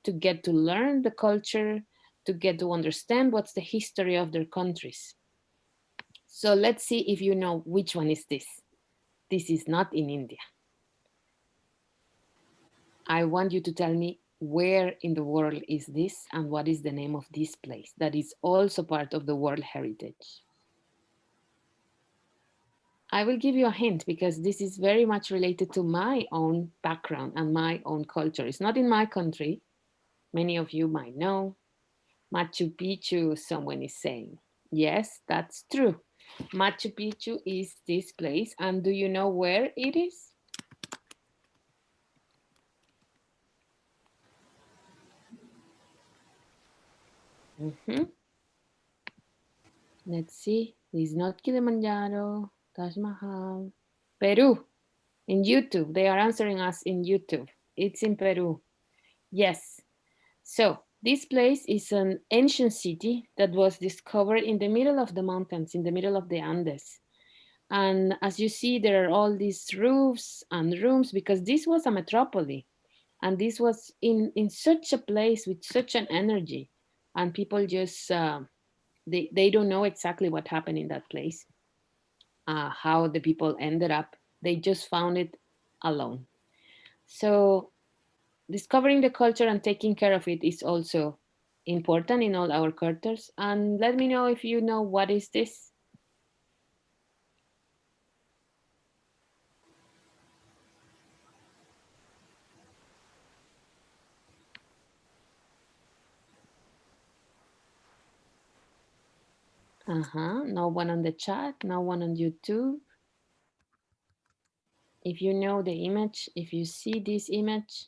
[SPEAKER 9] to get to learn the culture, to get to understand what's the history of their countries. So let's see if you know which one is this. This is not in India. I want you to tell me where in the world is this and what is the name of this place that is also part of the World Heritage. I will give you a hint because this is very much related to my own background and my own culture. It's not in my country. Many of you might know. Machu Picchu, someone is saying. Yes, that's true. Machu Picchu is this place. And do you know where it is? Let's see. It's not Kilimanjaro, Taj Mahal. Peru, in YouTube. They are answering us in YouTube. It's in Peru. Yes. So this place is an ancient city that was discovered in the middle of the mountains, in the middle of the Andes. And as you see, there are all these roofs and rooms because this was a metropolis. And this was in such a place with such an energy. And people just, they don't know exactly what happened in that place, how the people ended up. They just found it alone. So discovering the culture and taking care of it is also important in all our cultures. And let me know if you know what is this. No one on the chat, no one on YouTube. If you know the image, if you see this image.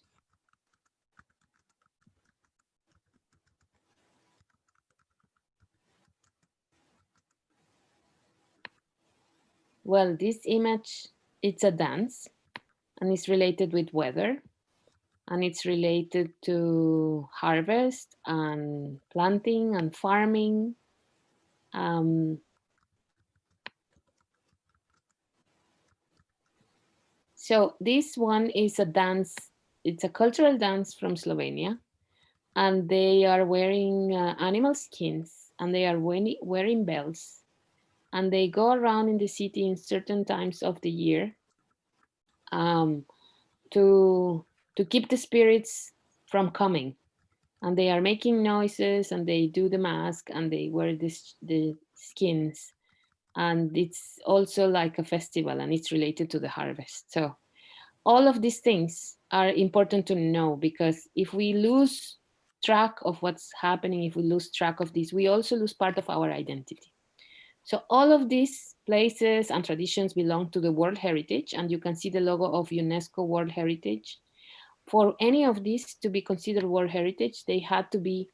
[SPEAKER 9] Well, this image, it's a dance and it's related with weather and it's related to harvest and planting and farming. So this one is a dance, it's a cultural dance from Slovenia, and they are wearing animal skins and they are wearing bells, and they go around in the city in certain times of the year to keep the spirits from coming. And they are making noises and they do the mask and they wear the skins. And it's also like a festival and it's related to the harvest. So all of these things are important to know, because if we lose track of what's happening, if we lose track of this, we also lose part of our identity. So all of these places and traditions belong to the World Heritage, and you can see the logo of UNESCO World Heritage. For any of these to be considered World Heritage, they had to be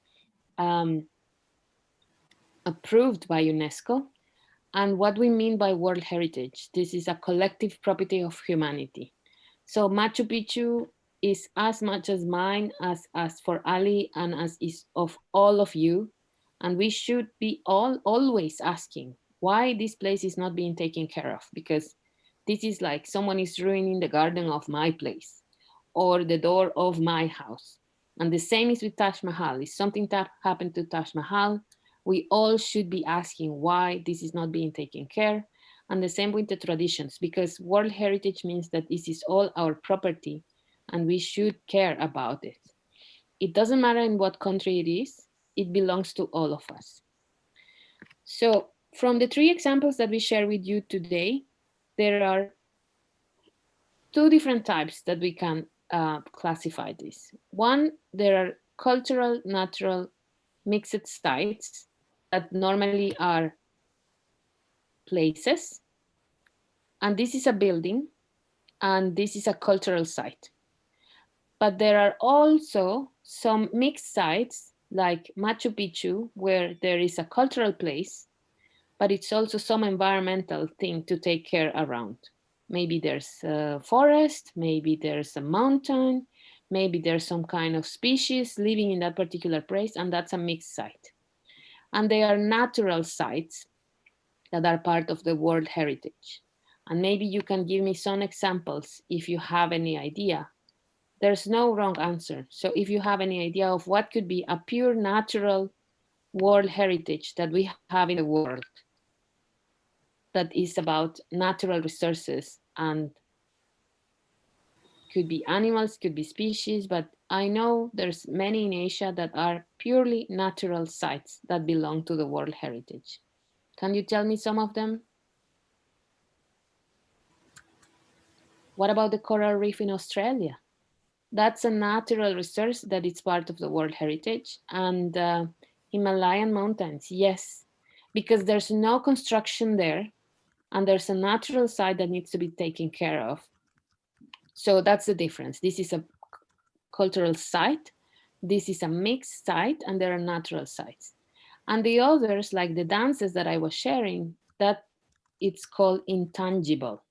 [SPEAKER 9] approved by UNESCO. And what we mean by World Heritage, this is a collective property of humanity. So Machu Picchu is as much as mine as for Ali and as is of all of you. And we should be always asking why this place is not being taken care of, because this is like someone is ruining the garden of my place or the door of my house. And the same is with Taj Mahal. If something that happened to Taj Mahal, we all should be asking why this is not being taken care. And the same with the traditions, because World Heritage means that this is all our property and we should care about it. It doesn't matter in what country it is, it belongs to all of us. So from the 3 examples that we share with you today, there are 2 different types that we can classify this. One, there are cultural, natural, mixed sites that normally are places. And this is a building, and this is a cultural site. But there are also some mixed sites like Machu Picchu, where there is a cultural place, but it's also some environmental thing to take care around. Maybe there's a forest, maybe there's a mountain, maybe there's some kind of species living in that particular place, and that's a mixed site. And they are natural sites that are part of the World Heritage. And maybe you can give me some examples if you have any idea. There's no wrong answer. So if you have any idea of what could be a pure natural World Heritage that we have in the world, that is about natural resources and could be animals, could be species, but I know there's many in Asia that are purely natural sites that belong to the World Heritage. Can you tell me some of them? What about the coral reef in Australia? That's a natural resource that is part of the World Heritage. And Himalayan mountains, yes, because there's no construction there and there's a natural site that needs to be taken care of. So that's the difference. This is a cultural site, this is a mixed site, and there are natural sites. And the others, like the dances that I was sharing, that it's called intangible.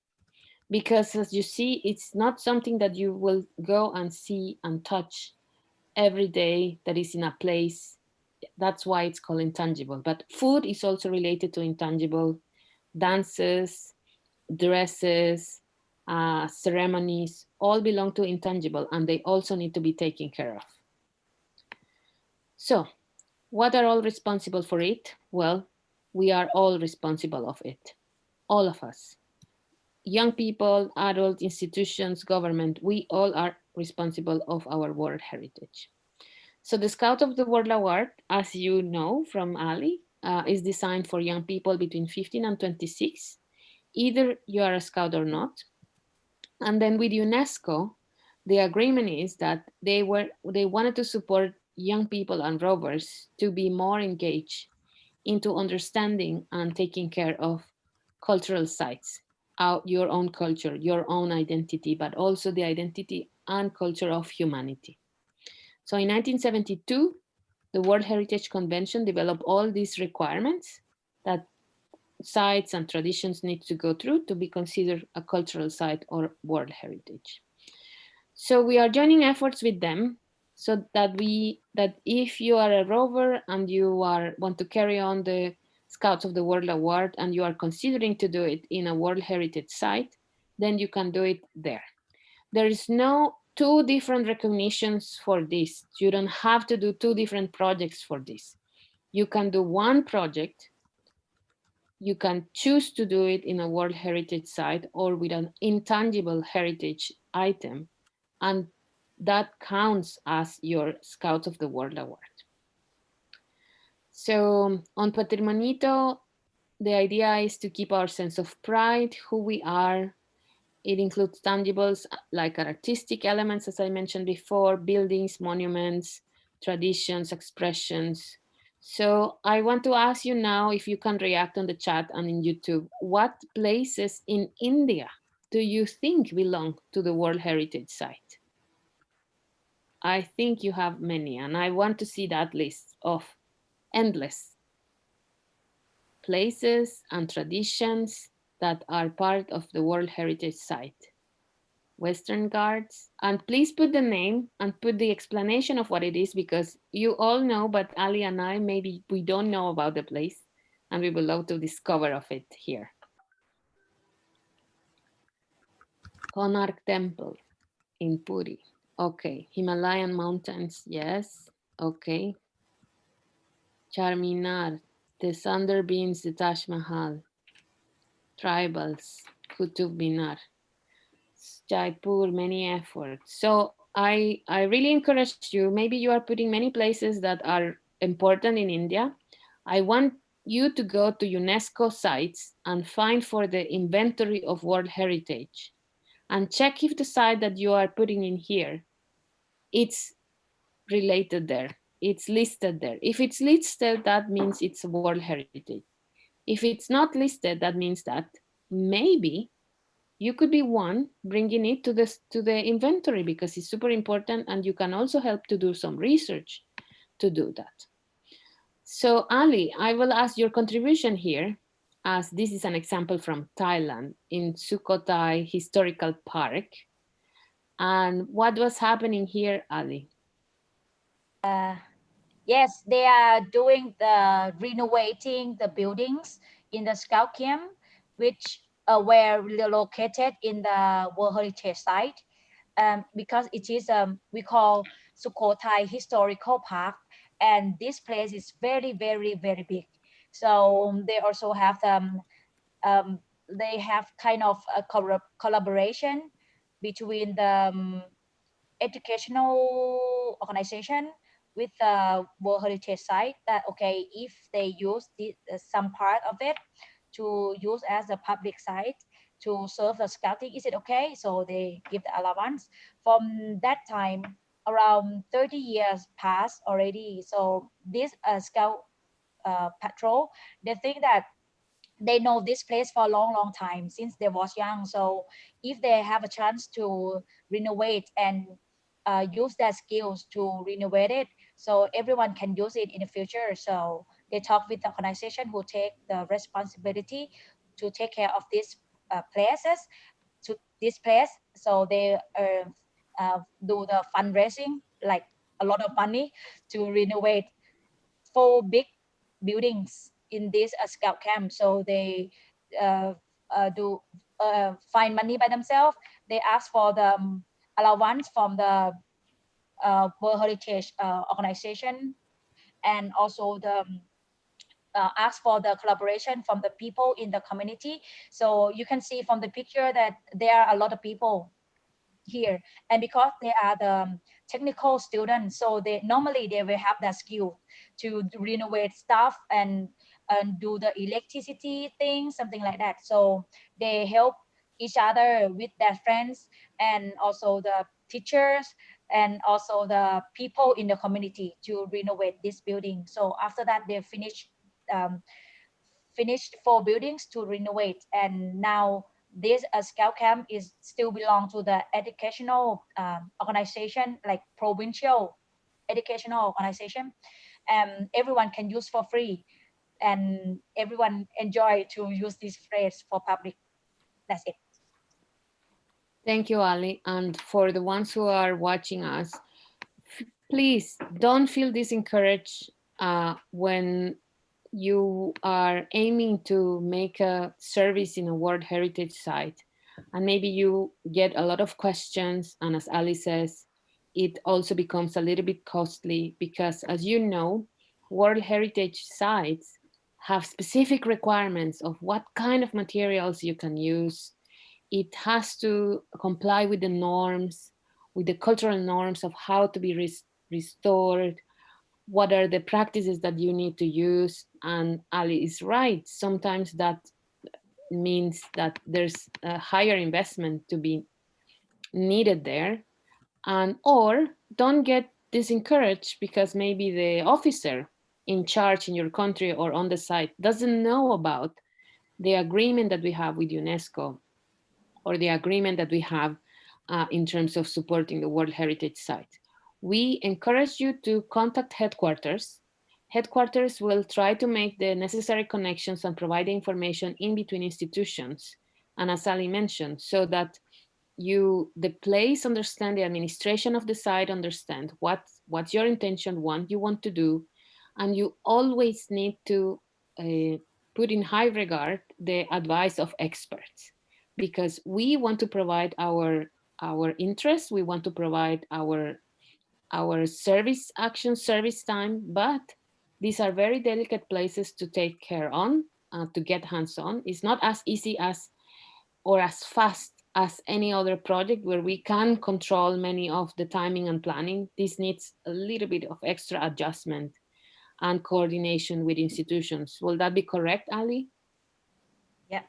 [SPEAKER 9] Because as you see, it's not something that you will go and see and touch every day that is in a place. That's why it's called intangible. But food is also related to intangible. Dances, dresses, ceremonies, all belong to intangible, and they also need to be taken care of. So what are all responsible for it? Well, we are all responsible of it, all of us. Young people, adults, institutions, government, we all are responsible of our World Heritage. So the Scout of the World Award, as you know from Ali, is designed for young people between 15 and 26. Either you are a Scout or not. And then with UNESCO, the agreement is that they wanted to support young people and rovers to be more engaged into understanding and taking care of cultural sites, your own culture, your own identity, but also the identity and culture of humanity. So in 1972, the World Heritage Convention developed all these requirements that sites and traditions need to go through to be considered a cultural site or World Heritage. So we are joining efforts with them so that if you are a rover and you want to carry on the Scouts of the World Award and you are considering to do it in a World Heritage site, then you can do it there. There is no 2 different recognitions for this. You don't have to do 2 different projects for this. You can do one project. You can choose to do it in a World Heritage site or with an intangible heritage item, and that counts as your Scouts of the World Award. So on Patrimonito, the idea is to keep our sense of pride, who we are. It includes tangibles like artistic elements, as I mentioned before, buildings, monuments, traditions, expressions. So I want to ask you now if you can react on the chat and in YouTube, what places in India do you think belong to the World Heritage Site? I think you have many, and I want to see that list of endless places and traditions that are part of the World Heritage Site. Western Ghats, and please put the name and put the explanation of what it is, because you all know, but Ali and I, maybe we don't know about the place, and we would love to discover of it here. Konark Temple in Puri. Okay, Himalayan mountains, yes, okay. Charminar, the Sundarbeans, the Taj Mahal, tribals, Qutub Minar. Jaipur, many efforts. So I really encourage you, maybe you are putting many places that are important in India. I want you to go to UNESCO sites and find for the inventory of World Heritage and check if the site that you are putting in here, it's related there, it's listed there. If it's listed, that means it's a World Heritage. If it's not listed, that means that maybe you could be one bringing it to the inventory because it's super important, and you can also help to do some research to do that. So Ali, I will ask your contribution here, as this is an example from Thailand in Sukhothai Historical Park. And what was happening here, Ali?
[SPEAKER 7] Yes, they are doing the renovating the buildings in the Scout camp, which were located in the World Heritage Site, because it is we call Sukhothai Historical Park, and this place is very, very, very big. So they also have they have kind of a collaboration between the educational organization with the World Heritage Site, that okay, if they use some part of it to use as a public site to serve the scouting, is it okay? So they give the allowance. From that time, around 30 years passed already. So this scout patrol, they think that they know this place for a long, long time since they was young. So if they have a chance to renovate and use their skills to renovate it, so everyone can use it in the future. So they talk with the organization who take the responsibility to take care of these places, to this place. So they do the fundraising, like a lot of money to renovate 4 big buildings in this scout camp. So they do find money by themselves. They ask for the allowance from the World Heritage organization, and also the ask for the collaboration from the people in the community. So you can see from the picture that there are a lot of people here, and because they are the technical students, so they normally they will have that skill to renovate stuff and do the electricity thing, something like that. So they help each other with their friends, and also the teachers, and also the people in the community to renovate this building. So after that, they finished 4 buildings to renovate, and now this scout camp is still belong to the educational organization, like provincial educational organization, and everyone can use for free, and everyone enjoy to use this place for public. That's it.
[SPEAKER 9] Thank you, Ali. And for the ones who are watching us, please don't feel discouraged when you are aiming to make a service in a World Heritage Site. And maybe you get a lot of questions. And as Ali says, it also becomes a little bit costly because, as you know, World Heritage Sites have specific requirements of what kind of materials you can use. It has to comply with the norms, with the cultural norms of how to be restored, what are the practices that you need to use. And Ali is right. Sometimes that means that there's a higher investment to be needed there. And or don't get discouraged because maybe the officer in charge in your country or on the site doesn't know about the agreement that we have with UNESCO or the agreement that we have in terms of supporting the World Heritage Site. We encourage you to contact headquarters. Headquarters will try to make the necessary connections and provide information in between institutions. And as Ali mentioned, so that the place understand, the administration of the site understand what's your intention, what you want to do. And you always need to put in high regard the advice of experts, because we want to provide our interests, we want to provide our service action, service time, but these are very delicate places to take care on, to get hands-on. It's not as easy as or as fast as any other project where we can control many of the timing and planning. This needs a little bit of extra adjustment and coordination with institutions. Will that be correct, Ali?
[SPEAKER 7] Yeah.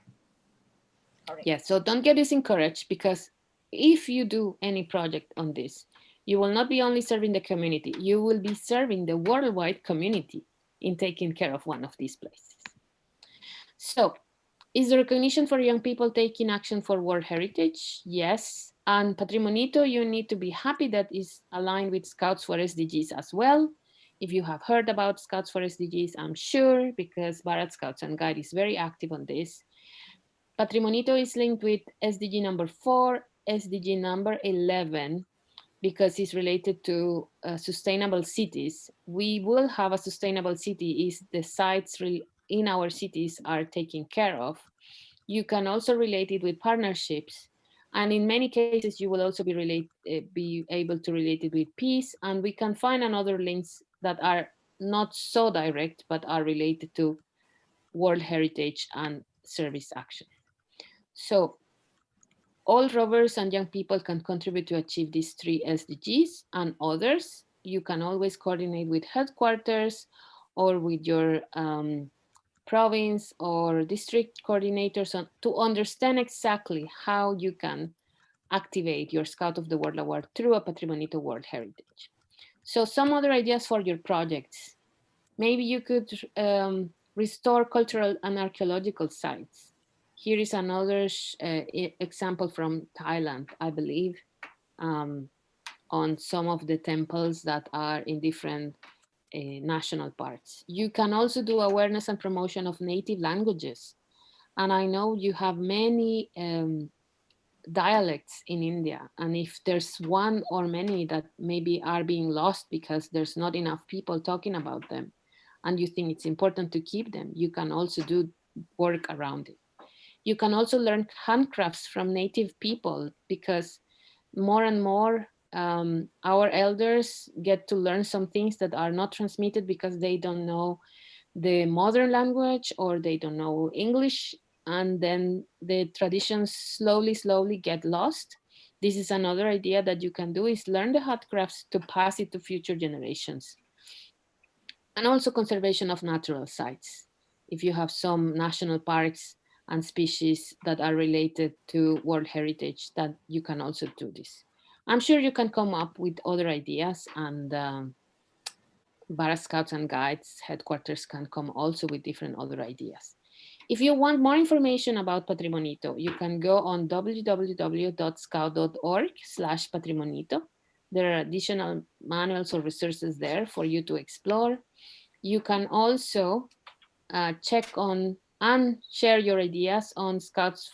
[SPEAKER 7] Correct.
[SPEAKER 9] Yes, so don't get discouraged, because if you do any project on this, you will not be only serving the community, you will be serving the worldwide community in taking care of one of these places. So, is the recognition for young people taking action for World Heritage? Yes. And Patrimonito, you need to be happy that is aligned with Scouts for SDGs as well. If you have heard about Scouts for SDGs, I'm sure, because Bharat Scouts and Guide is very active on this. Patrimonito is linked with SDG number 4, SDG number 11, because it's related to sustainable cities. We will have a sustainable city if the sites in our cities are taken care of. You can also relate it with partnerships. And in many cases, you will also be able to relate it with peace. And we can find another links that are not so direct, but are related to World Heritage and service action. So all rovers and young people can contribute to achieve these 3 SDGs, and others. You can always coordinate with headquarters or with your province or district coordinators to understand exactly how you can activate your Scout of the World Award through a Patrimonito World Heritage. So some other ideas for your projects. Maybe you could restore cultural and archaeological sites. Here is another example from Thailand, I believe, on some of the temples that are in different national parks. You can also do awareness and promotion of native languages. And I know you have many dialects in India. And if there's one or many that maybe are being lost because there's not enough people talking about them, and you think it's important to keep them, you can also do work around it. You can also learn handcrafts from native people, because more and more our elders get to learn some things that are not transmitted because they don't know the modern language or they don't know English, and then the traditions slowly get lost. This is another idea that you can do, is learn the handcrafts to pass it to future generations. And also conservation of natural sites. If you have some national parks and species that are related to World Heritage, that you can also do this. I'm sure you can come up with other ideas, and Bharat Scouts and Guides headquarters can come also with different other ideas. If you want more information about Patrimonito, you can go on www.scout.org/Patrimonito. There are additional manuals or resources there for you to explore. You can also check on and share your ideas on Scouts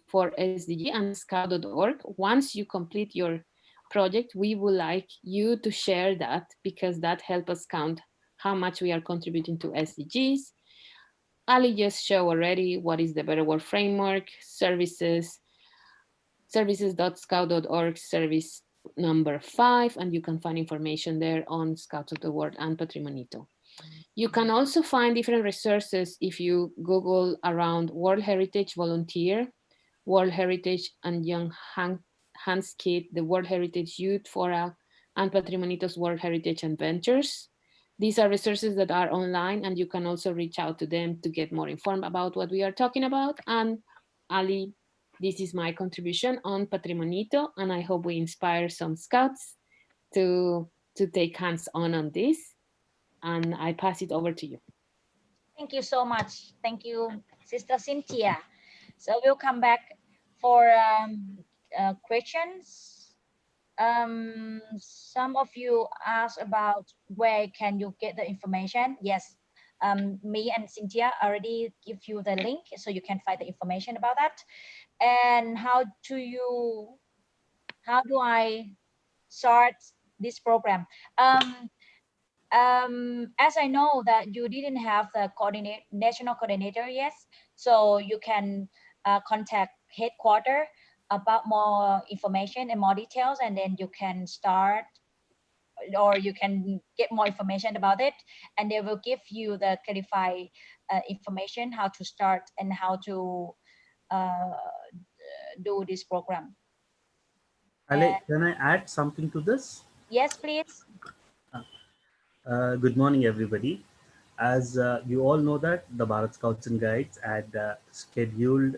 [SPEAKER 9] for SDG and scout.org. Once you complete your project, we would like you to share that, because that helps us count how much we are contributing to SDGs. Ali just showed already what is the Better World Framework, services.scout.org, service number 5, and you can find information there on Scouts of the World and Patrimonito. You can also find different resources if you Google around World Heritage Volunteer, World Heritage and Young Hands Kit, the World Heritage Youth Fora, and Patrimonito's World Heritage Adventures. These are resources that are online, and you can also reach out to them to get more informed about what we are talking about. And Ali, this is my contribution on Patrimonito, and I hope we inspire some Scouts to take hands-on this. And I pass it over to you.
[SPEAKER 7] Thank you so much. Thank you, Sister Cynthia. So we'll come back for questions. Some of you asked about where can you get the information. Yes, me and Cynthia already give you the link, so you can find the information about that. And how do I start this program? As I know that you didn't have the national coordinator yet, so you can contact headquarters about more information and more details, and then you can start, or you can get more information about it, and they will give you the clarified information how to start and how to do this program.
[SPEAKER 8] Ale, can I add something to this?
[SPEAKER 7] Yes, please.
[SPEAKER 8] Good morning, everybody. As you all know that the Bharat Scouts and Guides had scheduled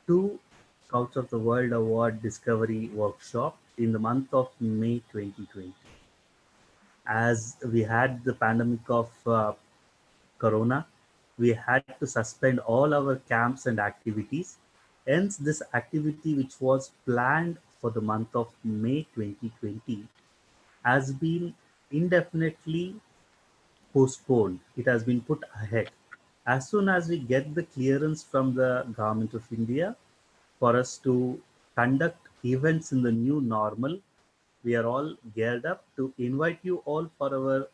[SPEAKER 8] 2 Scouts of the World Award Discovery Workshop in the month of May 2020. As we had the pandemic of Corona, we had to suspend all our camps and activities. Hence, this activity, which was planned for the month of May 2020, has been indefinitely postponed. It has been put ahead. As soon as we get the clearance from the Government of India for us to conduct events in the new normal, we are all geared up to invite you all for our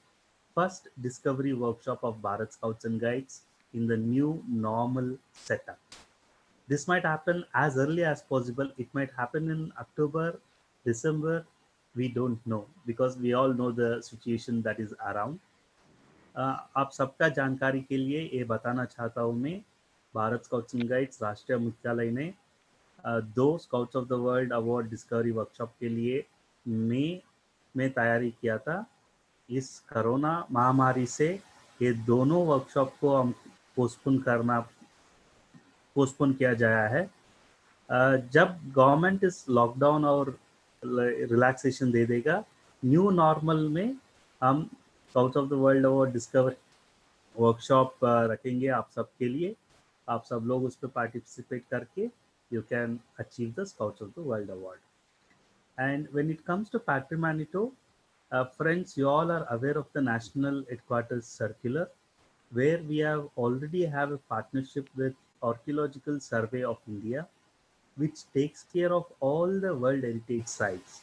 [SPEAKER 8] first discovery workshop of Bharat Scouts and Guides in the new normal setup. This might happen as early as possible. It might happen in October, December. We don't know because we all know the situation that is around. आप सबका जानकारी के लिए ये बताना चाहता हूँ मैं, भारत स्काउट्स एंड गाइड्स राष्ट्रीय मुख्यालय ने 2 scouts of the world award discovery workshop के लिए मई में तैयारी किया था. इस कोरोना महामारी से ये दोनों वर्कशॉप को हम पोस्टपोन किया जाया है. जब गवर्नमेंट इस लॉकडाउन और रिलैक्सेशन दे देगा, न्यू नॉर्मल में हम scouts of the world award discovery workshop रखेंगे आप सबके लिए. आप सब लोग उस पर पार्टिसिपेट करके you can achieve the Scouts of the World Award. And when it comes to Patrimanito, friends, you all are aware of the National Headquarters Circular, where we already have a partnership with Archaeological Survey of India, which takes care of all the World Heritage sites.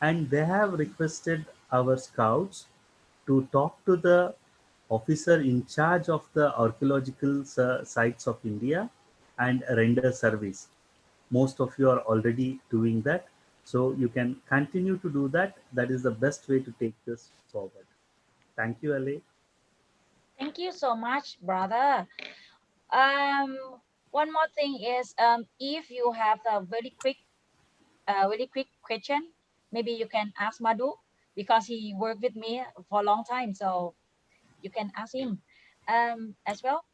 [SPEAKER 8] And they have requested our Scouts to talk to the officer in charge of the archaeological sites of India and render surveys. Most of you are already doing that, so you can continue to do that. That is the best way to take this forward. Thank you, Ale.
[SPEAKER 7] Thank you so much, brother. One more thing is, if you have a very quick question, maybe you can ask Madhu, because he worked with me for a long time, so you can ask him as well.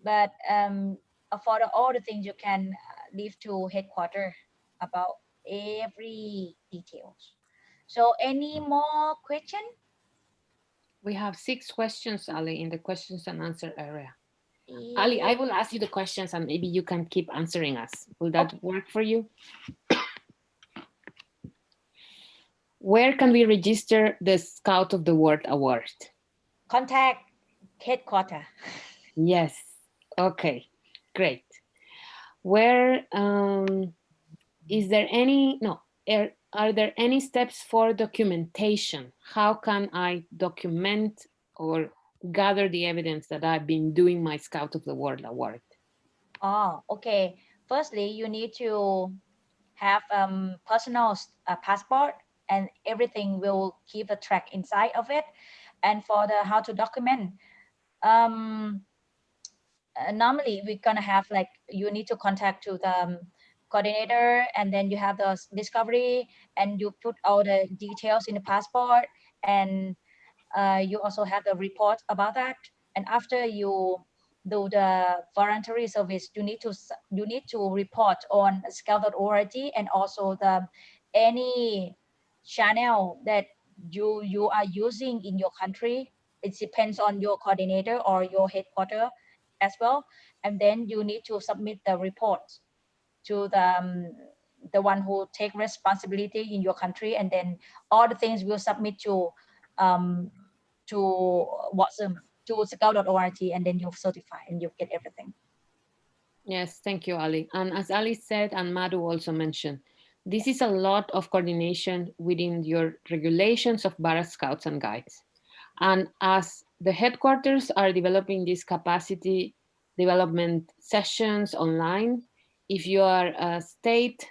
[SPEAKER 7] But for all the things, you can leave to headquarters about every details. So any more question?
[SPEAKER 9] We have 6 questions, Ali, in the questions and answer area. Ali, I will ask you the questions and maybe you can keep answering us. Will that work for you? Where can we register the Scout of the World Award?
[SPEAKER 7] Contact headquarters.
[SPEAKER 9] Yes. Okay, great. Where is there any, no, are there any steps for documentation? How can I document or gather the evidence that I've been doing my Scout of the World Award?
[SPEAKER 7] Oh, okay. Firstly, you need to have personal passport, and everything will keep a track inside of it. And for the how to document, normally we're gonna have like, you need to contact to the coordinator, and then you have the discovery, and you put all the details in the passport, and you also have the report about that. And after you do the voluntary service, you need to report on Scout.org, and also the any channel that you are using in your country. It depends on your coordinator or your headquarters as well. And then you need to submit the report to the one who take responsibility in your country, and then all the things will submit to WhatsApp, to Scout.org, and then you certify and you get everything.
[SPEAKER 9] Yes, thank you, Ali. And as Ali said, and Madhu also mentioned, this is a lot of coordination within your regulations of Bharat Scouts and Guides. And as the headquarters are developing these capacity development sessions online, if you are a state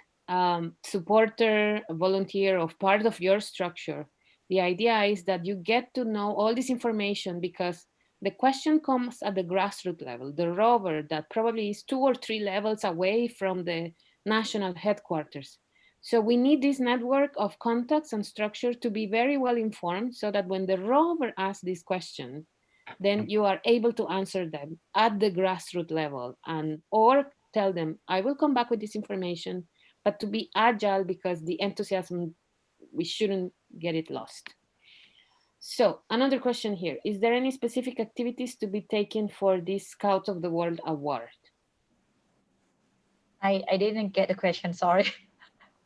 [SPEAKER 9] supporter, a volunteer of part of your structure, the idea is that you get to know all this information, because the question comes at the grassroots level, the rover that probably is 2 or 3 levels away from the national headquarters. So we need this network of contacts and structure to be very well informed so that when the rover asks this question, then you are able to answer them at the grassroots level, and or tell them, I will come back with this information, but to be agile because the enthusiasm, we shouldn't get it lost. So another question here, is there any specific activities to be taken for this Scouts of the World Award?
[SPEAKER 7] I didn't get the question, sorry.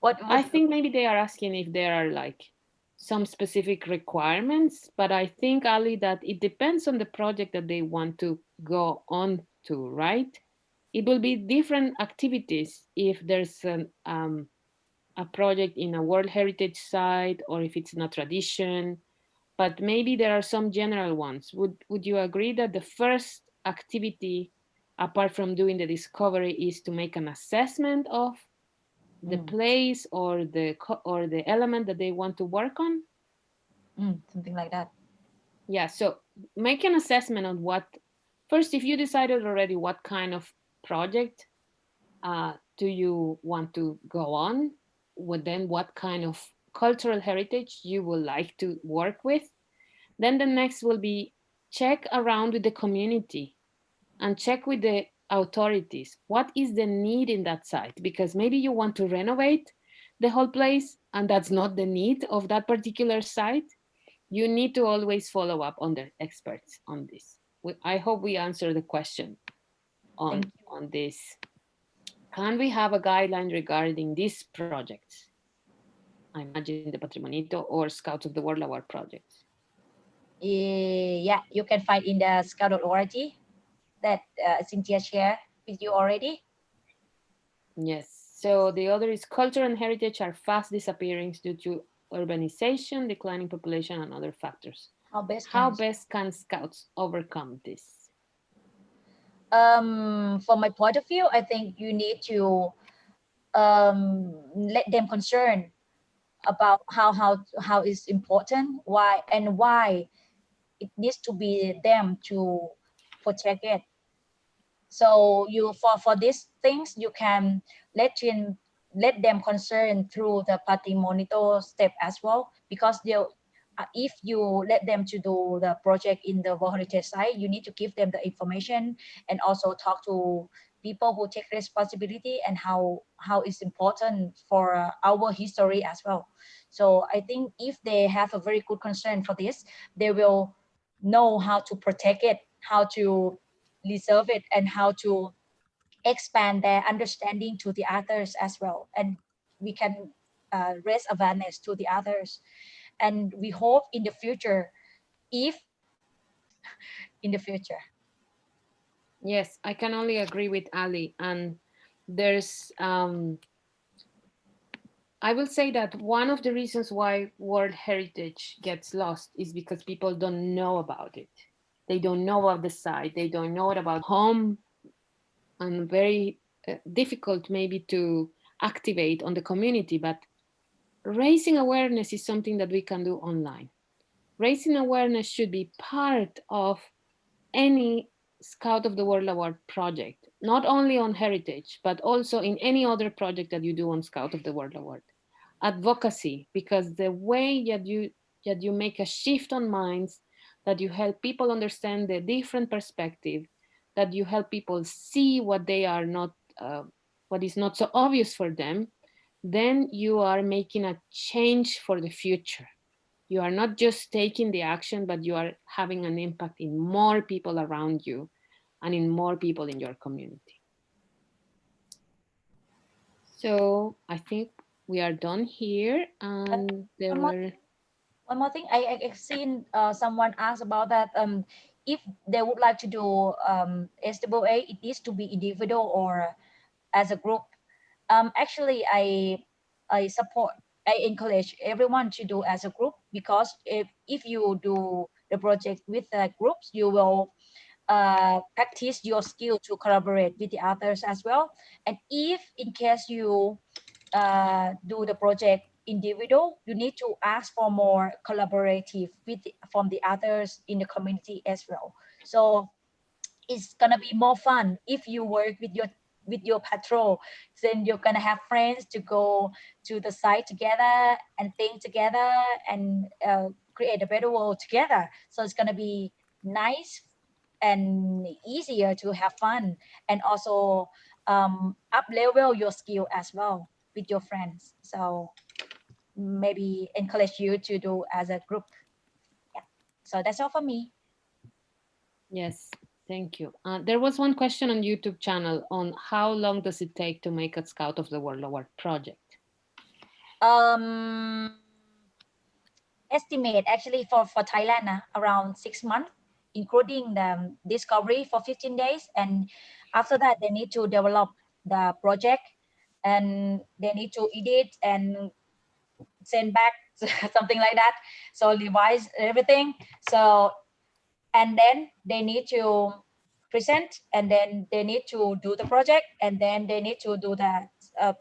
[SPEAKER 7] What was
[SPEAKER 9] I think maybe they are asking if there are like some specific requirements, but I think, Ali, that it depends on the project that they want to go on to, right? It will be different activities if there's a project in a World Heritage Site or if it's in a tradition, but maybe there are some general ones. Would you agree that the first activity, apart from doing the discovery, is to make an assessment of the place or the element that they want to work on?
[SPEAKER 7] Something like that.
[SPEAKER 9] Yeah, so make an assessment on what, first, if you decided already what kind of project do you want to go on, then what kind of cultural heritage you would like to work with. Then the next will be check around with the community and check with the authorities. What is the need in that site? Because maybe you want to renovate the whole place and that's not the need of that particular site. You need to always follow up on the experts on this. I hope we answer the question on this. Can we have a guideline regarding these projects? I imagine the Patrimonito or Scouts of the World Award projects.
[SPEAKER 7] Yeah, you can find in the Scout.org that Cynthia shared with you already.
[SPEAKER 9] Yes, so the other is culture and heritage are fast disappearing due to urbanization, declining population, and other factors. How best can Scouts overcome this?
[SPEAKER 7] From my point of view, I think you need to let them concern about how is important, why it needs to be them to protect it. So you for these things you can let them concern through the Patrimonito step as well, because if you let them to do the project in the World Heritage Site, you need to give them the information and also talk to people who take responsibility and how it's important for our history as well. So I think if they have a very good concern for this, they will know how to protect it, how to reserve it, and how to expand their understanding to the others as well. And we can raise awareness to the others. And we hope in the future,
[SPEAKER 9] Yes, I can only agree with Ali. And there's, I will say that one of the reasons why World Heritage gets lost is because people don't know about it. They don't know about the site. They don't know about home, and very difficult maybe to activate on the community. But raising awareness is something that we can do online. Raising awareness should be part of any Scout of the World Award project, not only on heritage, but also in any other project that you do on Scout of the World Award. Advocacy, because the way that you make a shift on minds, that you help people understand the different perspective, that you help people see what they are not, what is not so obvious for them, then you are making a change for the future. You are not just taking the action, but you are having an impact in more people around you and in more people in your community. So I think we are done here. And there were
[SPEAKER 7] one more thing. I've seen someone ask about that. If they would like to do SAA, it needs to be individual or as a group. Actually, I encourage everyone to do as a group, because if you do the project with groups, you will practice your skill to collaborate with the others as well. And if in case you do the project individual, you need to ask for more collaborative from the others in the community as well. So it's gonna be more fun if you work with your with your patrol. Then you're gonna have friends to go to the site together and think together and create a better world together. So it's gonna be nice and easier to have fun, and also up level your skill as well with your friends. So maybe encourage you to do as a group. Yeah. So that's all for me.
[SPEAKER 9] Yes, thank you. There was one question on YouTube channel on how long does it take to make a Scout of the World Award project?
[SPEAKER 7] Estimate actually for Thailand around 6 months, including the discovery for 15 days, and after that they need to develop the project and they need to edit and send back something like that, so revise everything. So and then they need to present, and then they need to do the project, and then they need to do the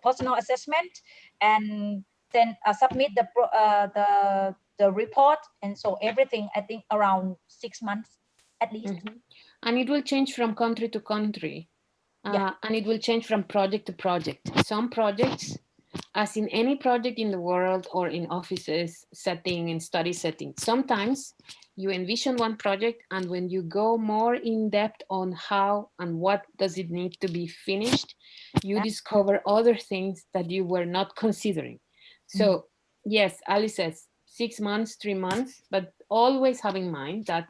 [SPEAKER 7] personal assessment, and then submit the report. And so everything, I think around 6 months at least.
[SPEAKER 9] And it will change from country to country. And it will change from project to project. Some projects, as in any project in the world or in offices setting, in study setting, sometimes you envision one project, and when you go more in depth on how and what does it need to be finished, you discover other things that you were not considering. So yes, Ali says 6 months, 3 months, but always have in mind that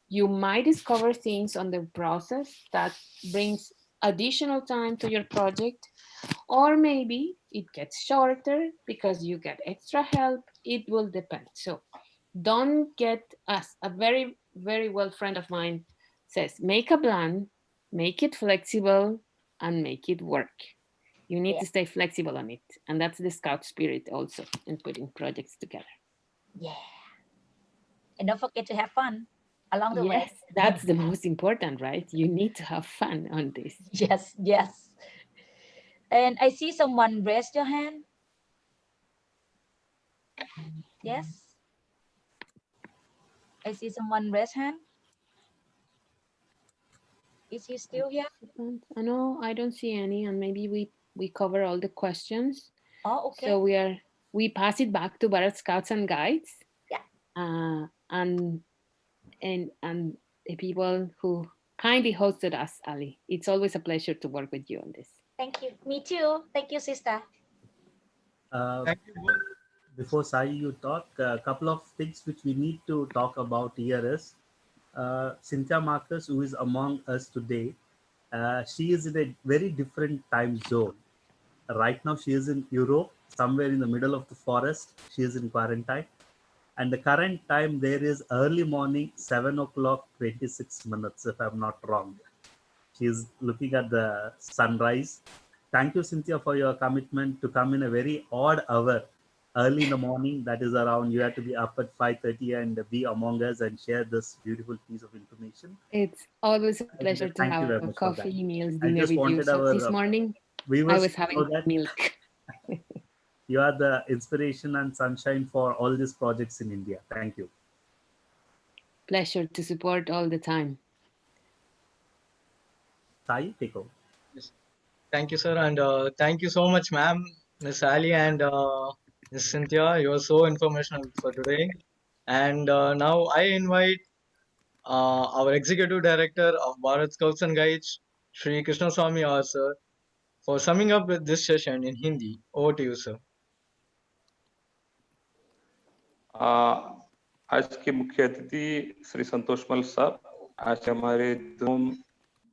[SPEAKER 9] you might discover things on the process that brings additional time to your project, or maybe it gets shorter because you get extra help. It will depend. So don't get, as a very, very well friend of mine says, make a plan, make it flexible, and make it work. You need to stay flexible on it. And that's the Scout spirit also in putting projects together.
[SPEAKER 7] Yeah. And don't forget to have fun along the way.
[SPEAKER 9] Yes, that's the most important, right? You need to have fun on this.
[SPEAKER 7] Yes, yes. And I see someone raise your hand. Yes. I see someone raise hand. Is he still here?
[SPEAKER 9] No, I don't see any, and maybe we cover all the questions.
[SPEAKER 7] Oh, okay.
[SPEAKER 9] So we pass it back to Bharat Scouts and Guides.
[SPEAKER 7] Yeah.
[SPEAKER 9] And the people who kindly hosted us, Ali. It's always a pleasure to work with you on this.
[SPEAKER 7] Thank you. Me too. Thank you, sister.
[SPEAKER 1] Thank you.
[SPEAKER 8] Before Sai, you talk, a couple of things which we need to talk about here is Cynthia Marcus, who is among us today. She is in a very different time zone. Right now, she is in Europe, somewhere in the middle of the forest. She is in quarantine. And the current time there is early morning, 7 o'clock, 26 minutes, if I'm not wrong. She's looking at the sunrise. Thank you, Cynthia, for your commitment to come in a very odd hour, early in the morning. That is around, you have to be up at 5:30 and be among us and share this beautiful piece of information.
[SPEAKER 9] It's always a pleasure to have coffee, meals, dinner with you. So this morning, I was having milk.
[SPEAKER 8] You are the inspiration and sunshine for all these projects in India. Thank you.
[SPEAKER 9] Pleasure to support all the time.
[SPEAKER 8] Sai, take over.
[SPEAKER 1] Yes. Thank you, sir. And thank you so much, ma'am, Miss Ali and Miss Cynthia. You are so informational for today. And now I invite our Executive Director of Bharat Scouts and Guides, Shri Krishna Swami R, sir, for summing up with this session in Hindi. Over to you, sir.
[SPEAKER 5] आज के मुख्य अतिथि श्री संतोष मल साहब, आज हमारे दो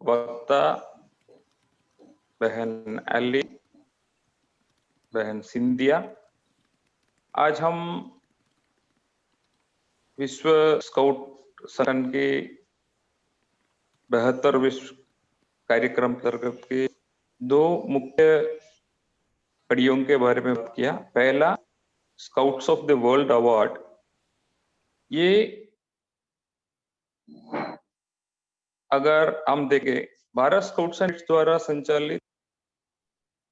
[SPEAKER 5] वक्ता बहन एली, बहन सिंधिया। आज हम विश्व स्काउट संगठन के 72 विश्व कार्यक्रम अंतर्गत के दो मुख्य कड़ियों के बारे में बात किया। पहला, scouts of the world award. ये अगर हम देखें, भारत स्काउट्स एंड गाइड्स द्वारा संचालित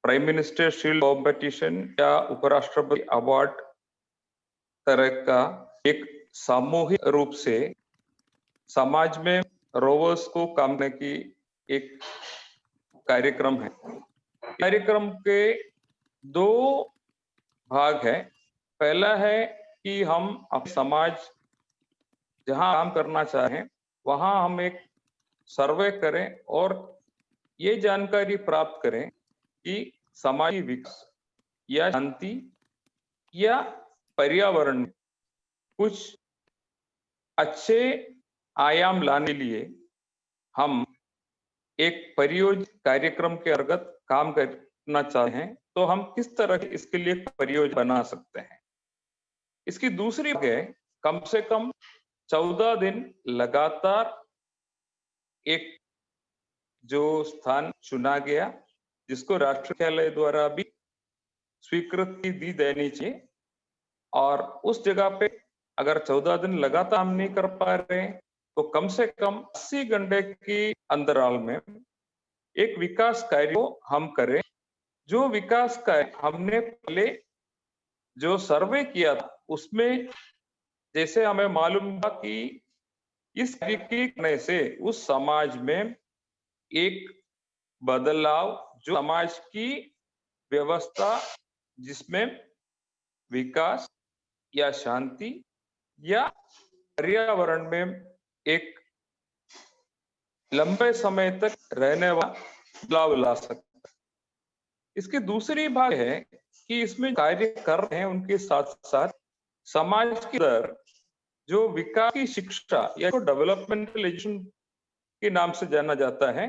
[SPEAKER 5] प्राइम मिनिस्टर शील्ड कॉम्पिटिशन या उपराष्ट्रपति अवार्ड तरह का एक सामूहिक रूप से समाज में रोवर्स को काम करने की एक कार्यक्रम है। कार्यक्रम के दो भाग है। पहला है कि हम अपने समाज जहां काम करना चाहें वहां हम एक सर्वे करें और ये जानकारी प्राप्त करें कि समाजी विकास या शांति या पर्यावरण में कुछ अच्छे आयाम लाने के लिए हम एक परियोजना कार्यक्रम के अंतर्गत काम करना चाहते हैं तो हम किस तरह इसके लिए परियोजना बना सकते हैं। इसकी दूसरी बात है, कम से कम 14 दिन लगातार एक जो स्थान चुना गया जिसको राष्ट्रीय मुख्यालय द्वारा भी स्वीकृति दी देनी चाहिए, और उस जगह पे अगर 14 दिन लगातार हम नहीं कर पा रहे तो कम से कम 80 घंटे की अंतराल में एक विकास कार्य को हम करें। जो विकास कार्य हमने पहले जो सर्वे किया था उसमें जैसे हमें मालूम था कि इस कार्य के करने से उस समाज में एक बदलाव, जो समाज की व्यवस्था जिसमें विकास या शांति या पर्यावरण में एक लंबे समय तक रहने वाला बदलाव ला सकता है। इसकी दूसरी बात है कि इसमें कार्य कर रहे हैं उनके साथ साथ समाज के अंदर जो विकास की शिक्षा या डेवलपमेंटल एजुकेशन के नाम से जाना जाता है,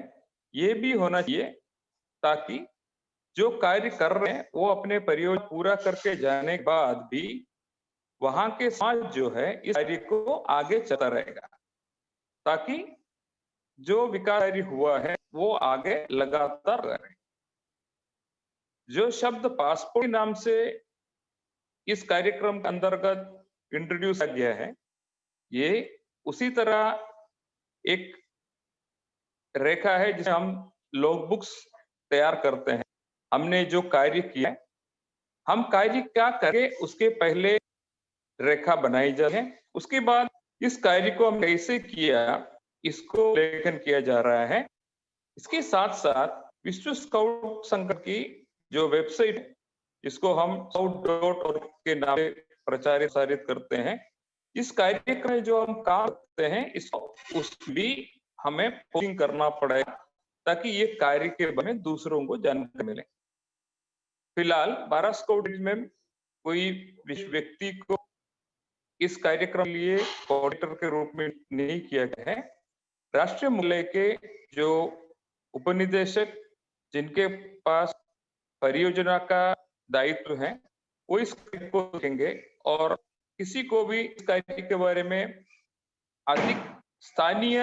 [SPEAKER 5] ये भी होना चाहिए ताकि जो कार्य कर रहे हैं वो अपने परियोजना पूरा करके जाने के बाद भी वहां के समाज जो है इस कार्य को आगे चलता रहेगा, ताकि जो विकास कार्य हुआ है वो आगे लगातार रहे। जो शब्द पासपोर्ट के नाम से इस कार्यक्रम के अंतर्गत इंट्रोड्यूस किया गया है, ये उसी तरह एक रेखा है जिसे हम लॉग बुक्स तैयार करते हैं। हमने जो कार्य किया है, हम कार्य क्या करें उसके पहले रेखा बनाई जाए, उसके बाद इस कार्य को हम कैसे किया इसको लेखन किया जा रहा है। इसके साथ साथ विश्व स्काउट संगठन की जो वेबसाइट है, इसको हम scout.org के नाम से प्रचारित करते हैं। इस कार्यक्रम में जो हम काम करते हैं इसको उस भी हमें पोस्टिंग करना पड़ेगा ताकि ये कार्य के बारे में दूसरों को जानकारी मिले। फिलहाल भारत स्काउट में कोई व्यक्ति को इस कार्यक्रम के लिए कोऑर्डिनेटर के रूप में नहीं किया गया है। राष्ट्रीय मुख्यालय के जो उपनिदेशक जिनके पास परियोजना का दायित्व है वो इस कार्य को देखेंगे, और किसी को भी इस कार्य के बारे में अधिक स्थानीय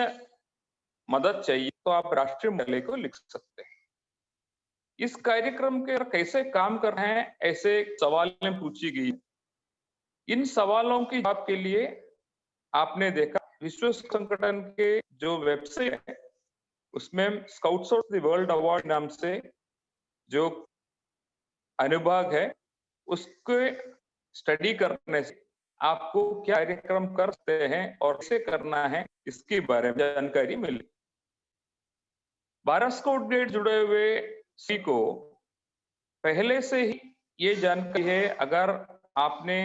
[SPEAKER 5] मदद चाहिए तो आप राष्ट्रीय मुख्यालय को लिख सकते हैं। इस कार्यक्रम के कैसे काम कर रहे हैं ऐसे सवालें पूछी गई। इन सवालों के जवाब के लिए आपने देखा विश्व संगठन के जो वेबसाइट है उसमें scouts of the world award नाम से जो अनुभाग है उसके स्टडी करने से आपको क्या कार्यक्रम कर सकते हैं और कैसे करना है इसके बारे में जानकारी मिली। भारत स्काउट गाइड जुड़े हुए सभी को पहले से ही ये जानकारी है। अगर आपने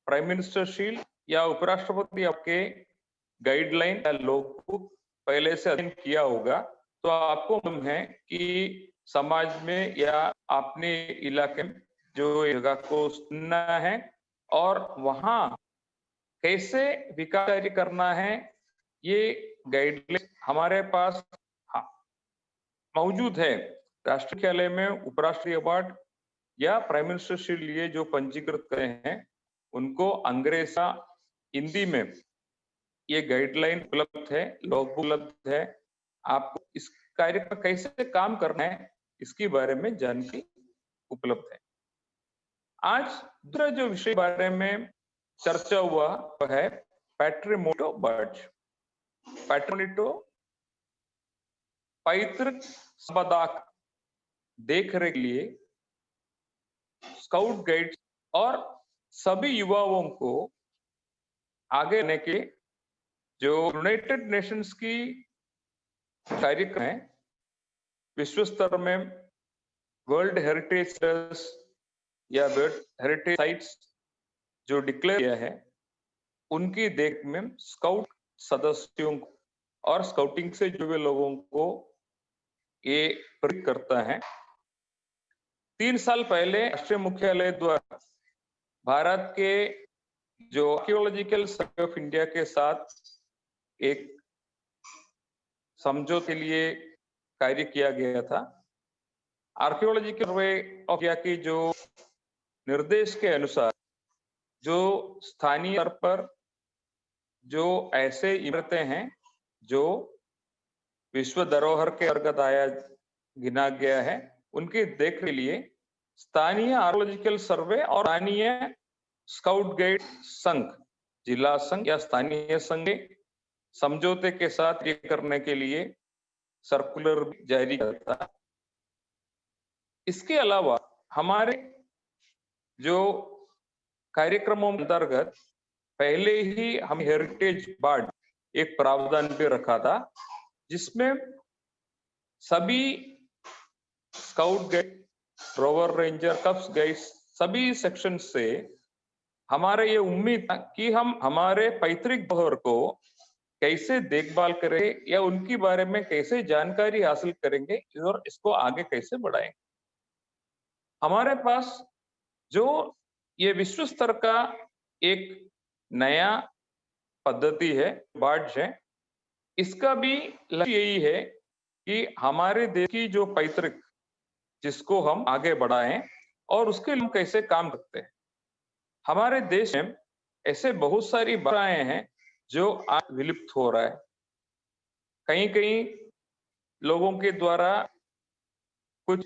[SPEAKER 5] प्राइम मिनिस्टर शील्ड या उपराष्ट्रपति आपके गाइडलाइन या लॉग बुक पहले से अध्ययन किया होगा तो आपको मालूम है कि समाज में या अपने इलाके में जो जगह को सुनना है और वहां कैसे विकास कार्य करना है, ये गाइडलाइन हमारे पास मौजूद है। राष्ट्रीय मुख्यालय में उपराष्ट्रीय अवार्ड या प्राइम मिनिस्टर शील्ड लिए जो पंजीकृत करे हैं उनको अंग्रेजी हिंदी में ये गाइडलाइन उपलब्ध है, लॉग बुक उपलब्ध है। आपको इस कार्य पर कैसे काम करना है इसके बारे में जानकारी उपलब्ध है। आज दूसरा जो विषय बारे में चर्चा हुआ वह है पैट्रिमोनियो बर्ड्स। पैट्रिमोनियो पैतृक संपदा देख रेख के लिए स्काउट गाइड्स और सभी युवाओं को आगे आने के जो यूनाइटेड नेशंस की कार्यक्रम है विश्व स्तर में वर्ल्ड हेरिटेज या वर्ल्ड हेरिटेज साइट्स जो डिक्लेयर किया है, उनकी देख में स्काउट सदस्यों और स्काउटिंग से जुड़े लोगों को ये प्रेरित करता है। 3 साल पहले राष्ट्रीय मुख्यालय द्वारा भारत के जो आर्कियोलॉजिकल सर्वे ऑफ इंडिया के साथ एक समझौते के लिए कार्य किया गया था। आर्कियोलॉजिकल सर्वे ऑफ इंडिया की जो निर्देश के अनुसार जो स्थानीय स्तर पर जो ऐसे इमारतें हैं जो विश्व धरोहर के अंतर्गत गिना गया है, उनकी देख के लिए स्थानीय आर्कियोलॉजिकल सर्वे और स्थानीय स्काउट गाइड संघ, जिला संघ या स्थानीय संघ समझौते के साथ ये करने के लिए सर्कुलर जारी करता है। इसके अलावा हमारे जो कार्यक्रमों के अंतर्गत पहले ही हम हेरिटेज बार्ड एक प्रावधान भी रखा था, जिसमें सभी scout guide, rover ranger, cups guides सभी सेक्शन से हमारे ये उम्मीद था कि हम हमारे पैतृक धरोहर को कैसे देखभाल करें या उनके बारे में कैसे जानकारी हासिल करेंगे और इसको आगे कैसे बढ़ाएंगे। हमारे पास जो ये विश्व स्तर का एक नया पद्धति है, बार्ड्स है, इसका भी लक्ष्य यही है कि हमारे देश की जो पैतृक जिसको हम आगे बढ़ाएं और उसके लिए हम कैसे काम करते हैं। हमारे देश में ऐसे बहुत सारी भाषाएं हैं जो आज विलुप्त हो रहा है। कहीं कहीं लोगों के द्वारा कुछ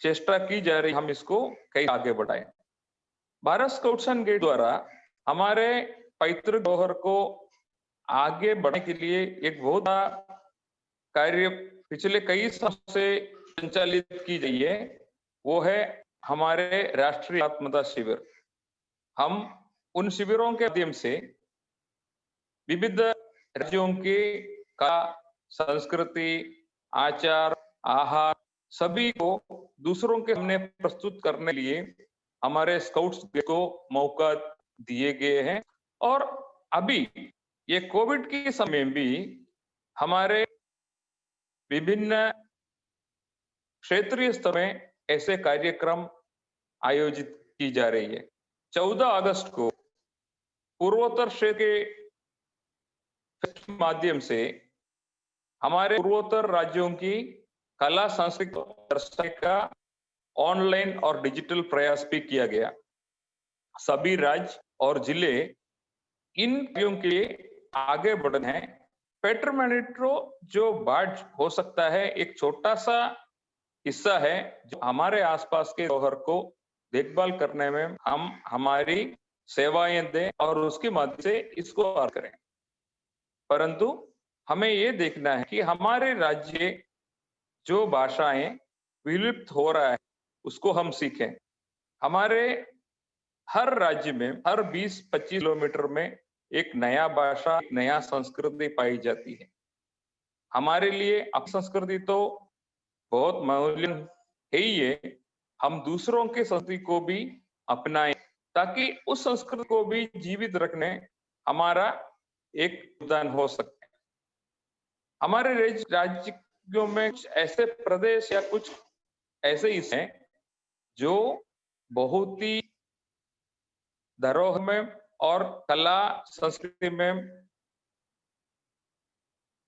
[SPEAKER 5] चेष्टा की जा रही, हम इसको कैसे आगे बढ़ाएं। भारत स्काउट्स एंड गाइड्स द्वारा हमारे पैतृक धरोहर को आगे बढ़ाने के लिए एक बहुत बड़ा कार्य पिछले कई सालों से संचालित की गई है, वो है हमारे राष्ट्रीय आत्मकथा शिविर। हम उन शिविरों के माध्यम से विविध राज्यों की कला, संस्कृति, आचार, आहार सभी को दूसरों के सामने प्रस्तुत करने के लिए हमारे स्काउट्स को मौका दिए गए हैं। और अभी ये कोविड के समय में भी हमारे विभिन्न क्षेत्रीय स्तर में ऐसे कार्यक्रम आयोजित की जा रही है। 14 अगस्त को पूर्वोत्तर क्षेत्र के माध्यम से हमारे पूर्वोत्तर राज्यों की कला संस्कृति दर्शाने का ऑनलाइन और डिजिटल प्रयास भी किया गया। सभी राज्य और जिले इन कार्यों के लिए आगे बढ़ रहे हैं। पेट्रोमैनिट्रो जो बार्ड हो सकता है, एक छोटा सा हिस्सा है जो हमारे आसपास के धरोहर को देखभाल करने में हम हमारी सेवाएं दें और उसके माध्यम से इसको पार करें। परंतु हमें ये देखना है कि हमारे राज्य जो भाषाएं विलुप्त हो रहा है उसको हम सीखें। हमारे हर राज्य में हर 20-25 किलोमीटर में एक नया भाषा, एक नया संस्कृति पाई जाती है। हमारे लिए अब संस्कृति तो बहुत मूल्यवान है ही है, हम दूसरों के संस्कृति को भी अपनाएं ताकि उस संस्कृति को भी जीवित रखने हमारा एक योगदान हो सके। हमारे राज्यों में कुछ ऐसे प्रदेश या कुछ ऐसे हिस्से हैं जो बहुत ही धरोहर में और कला संस्कृति में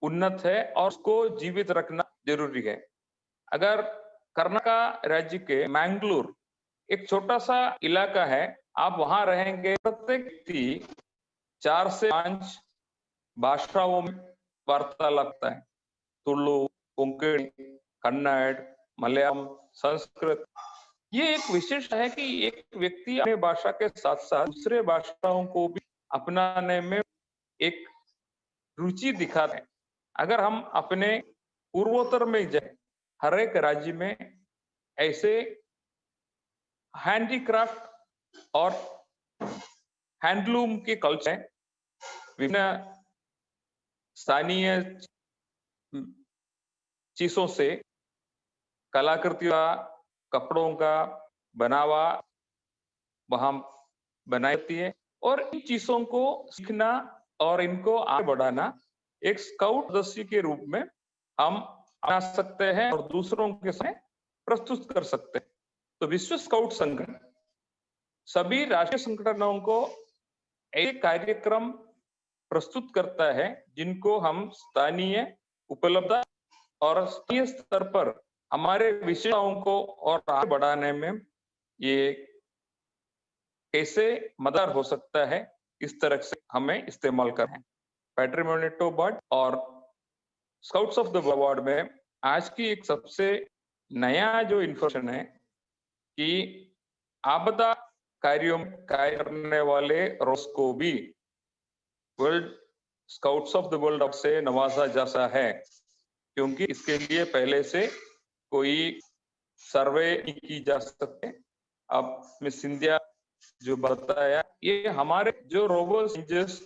[SPEAKER 5] उन्नत है और उसको जीवित रखना जरूरी है। अगर कर्नाटक राज्य के मैंगलोर एक छोटा सा इलाका है, आप वहां रहेंगे, प्रत्येक व्यक्ति 4 से 5 भाषाओं में वार्तालाप करता है। तुलु, कोंकणी, कन्नड़, मलयालम, संस्कृत। ये एक विशेषता है कि एक व्यक्ति अपने भाषा के साथ साथ दूसरे भाषाओं को भी अपनाने में एक रुचि दिखाते हैं। अगर हम अपने पूर्वोत्तर में जाए, हर एक राज्य में ऐसे हैंडीक्राफ्ट और हैंडलूम के कल्चर, विभिन्न स्थानीय चीजों से कलाकृतियों का, कपड़ों का बनावा वहां बनाई जाती है और इन चीजों को सीखना और इनको आगे बढ़ाना एक स्काउट सदस्य के रूप में हम बना सकते हैं और दूसरों के सामने प्रस्तुत कर सकते हैं। तो विश्व स्काउट संगठन सभी राष्ट्रीय संगठनों को एक कार्यक्रम प्रस्तुत करता है जिनको हम स्थानीय उपलब्धता और स्थानीय स्तर पर हमारे विषयों को और आगे बढ़ाने में ये कैसे मदद हो सकता है, इस तरह से हमें इस्तेमाल करना है। पैट्रिमोनिटो बर्ड और स्काउट्स ऑफ द अवार्ड में आज की एक सबसे नया जो इन्फॉर्मेशन है कि आपदा कार्यों में कार्य करने वाले रोज को भी world scouts of the world से नवाजा जाता है, क्योंकि इसके लिए पहले से कोई सर्वे नहीं की जा सकते। अब मिस सिंधिया जो बताया, ये हमारे जो रोबो रेंजर्स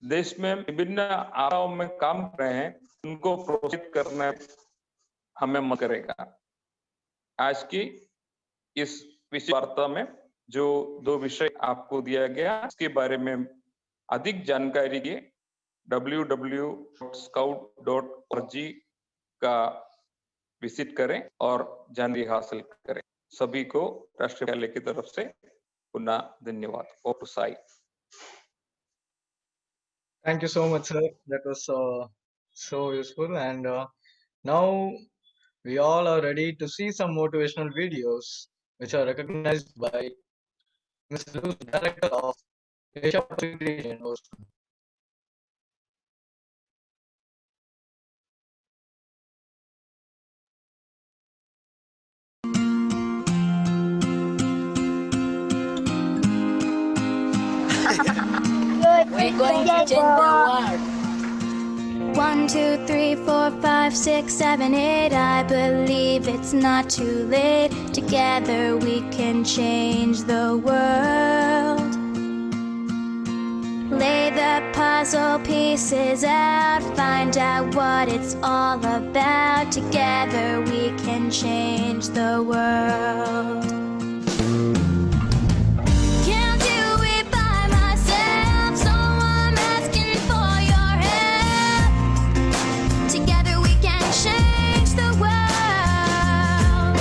[SPEAKER 5] देश में विभिन्न आपदाओं में काम कर रहे हैं उनको प्रोत्साहित करने हमें मदद करेगा। आज की इस विषय वार्ता में जो 2 विषय आपको दिया गया, इसके बारे में अधिक जानकारी के www.scout.org का विजिट करें और जानकारी हासिल करें। सभी को राष्ट्रीय विद्यालय की तरफ से पुनः धन्यवाद। Over to Sai.
[SPEAKER 1] Thank you so much, sir. That was so useful. And now we all are ready to see some motivational videos which are recognized by Ms. Luz, Director of Asia Pacific Region.
[SPEAKER 2] We're going to change the world. 1, 2, 3, 4, 5, 6, 7, 8. I believe it's not too late. Together we can change the world. Lay the puzzle pieces out, find out what it's all about. Together we can change the world. Can't do it by myself, so I'm asking for your help. Together we can change the world.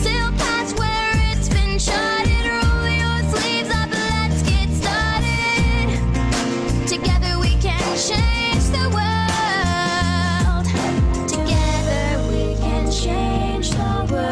[SPEAKER 2] Sail past where it's been charted, roll your sleeves up, let's get started. Together we can change the world. Together we can change the world.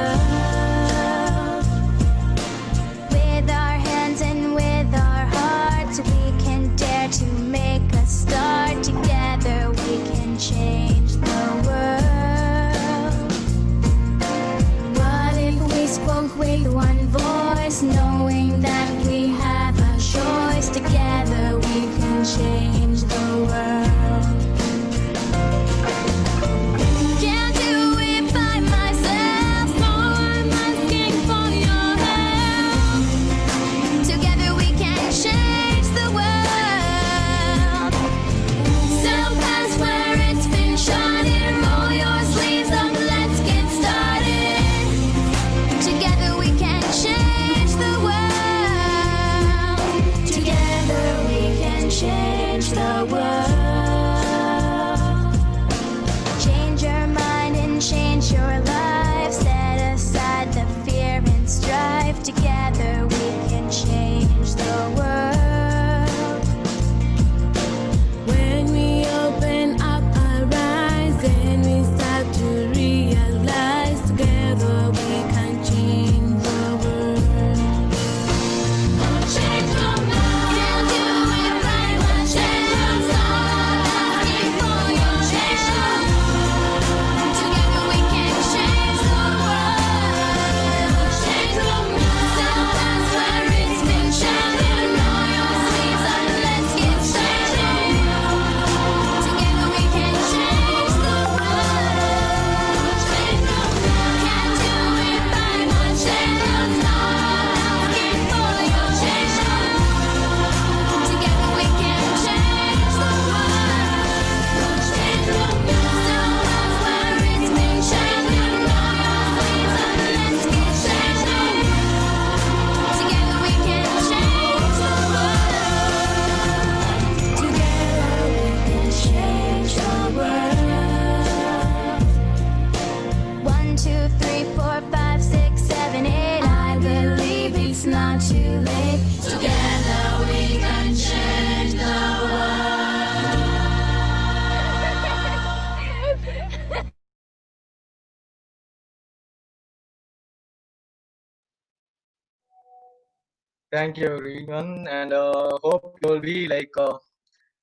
[SPEAKER 1] Thank you, everyone, and hope you'll be like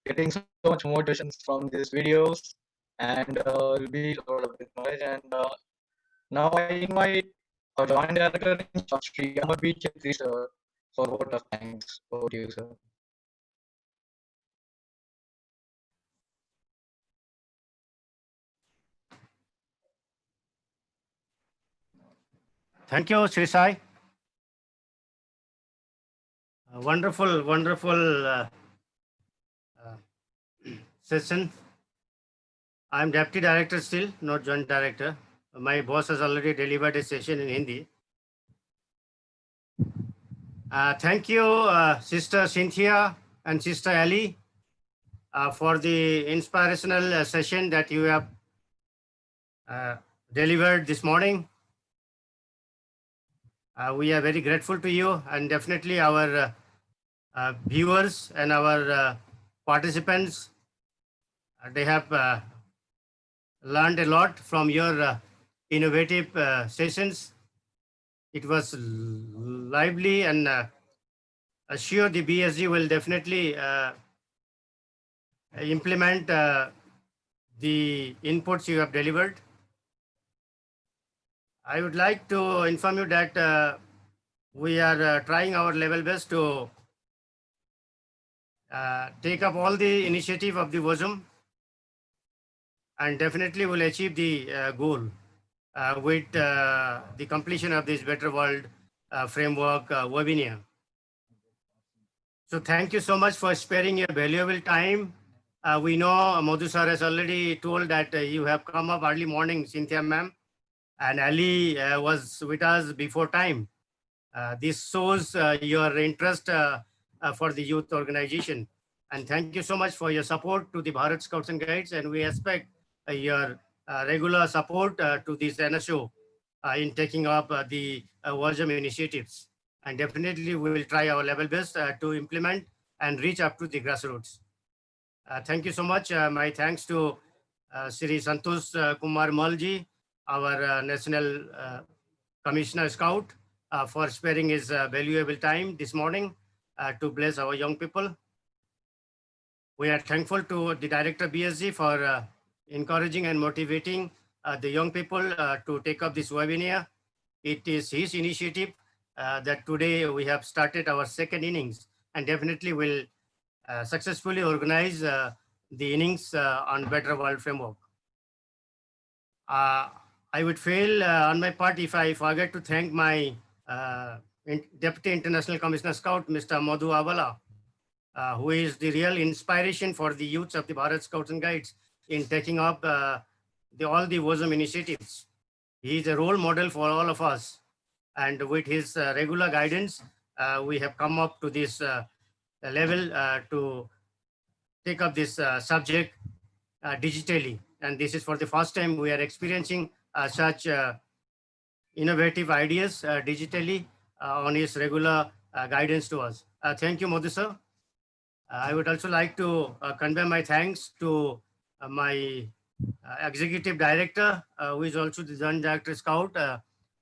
[SPEAKER 1] getting so much motivations from these videos, and will be loaded up with knowledge. And now I invite our joint director in charge, Sri Amar B. Chetri, sir, for vote of thanks. Over to you, sir.
[SPEAKER 4] Thank you, Sri Sai. Wonderful session. I'm deputy director still, not joint director. My boss has already delivered a session in Hindi. Thank you, Sister Cynthia and Sister Ali, for the inspirational session that you have delivered this morning. We are very grateful to you, and definitely our viewers and our participants, they have learned a lot from your innovative sessions. It was lively, and assure the BSG will definitely implement the inputs you have delivered. I would like to inform you that we are trying our level best to take up all the initiative of the WOSM, and definitely will achieve the goal with the completion of this Better World Framework webinar. So thank you so much for sparing your valuable time. We know Madhu sir has already told that you have come up early morning, Cynthia ma'am, and Ali was with us before time. This shows your interest for the youth organization. And thank you so much for your support to the Bharat Scouts and Guides, and we expect your regular support to this NSO in taking up the WOSM initiatives. And definitely we will try our level best to implement and reach up to the grassroots. Thank you so much. My thanks to Sri Santosh Kumar Malji, our National Commissioner Scout, for sparing his valuable time this morning to bless our young people. We are thankful to the Director BSG for encouraging and motivating the young people to take up this webinar. It is his initiative that today we have started our second innings, and definitely will successfully organize the innings on Better World Framework. I would fail on my part if I forget to thank my Deputy International Commissioner Scout, Mr. Madhu Avala, who is the real inspiration for the youths of the Bharat Scouts and Guides in taking up all the WOSM initiatives. He is a role model for all of us. And with his regular guidance, we have come up to this level to take up this subject digitally. And this is for the first time we are experiencing such innovative ideas digitally on his regular guidance to us. Thank you, Madhu sir. I would also like to convey my thanks to my Executive Director, who is also the Joint Director Scout,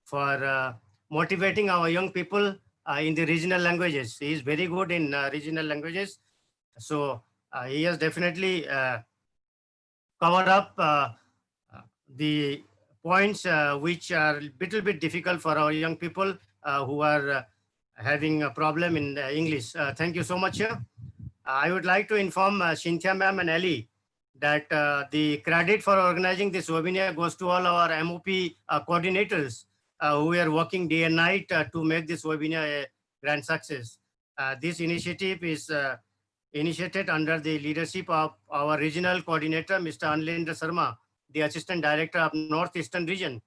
[SPEAKER 4] for motivating our young people in the regional languages. He is very good in regional languages. So he has definitely covered up the points which are a little bit difficult for our young people who are having a problem in English. Thank you so much, sir. I would like to inform Cynthia ma'am and Ali that the credit for organizing this webinar goes to all our MOP coordinators who are working day and night to make this webinar a grand success. This initiative is initiated under the leadership of our regional coordinator, Mr. Anilendra Sharma, the Assistant Director of Northeastern Region,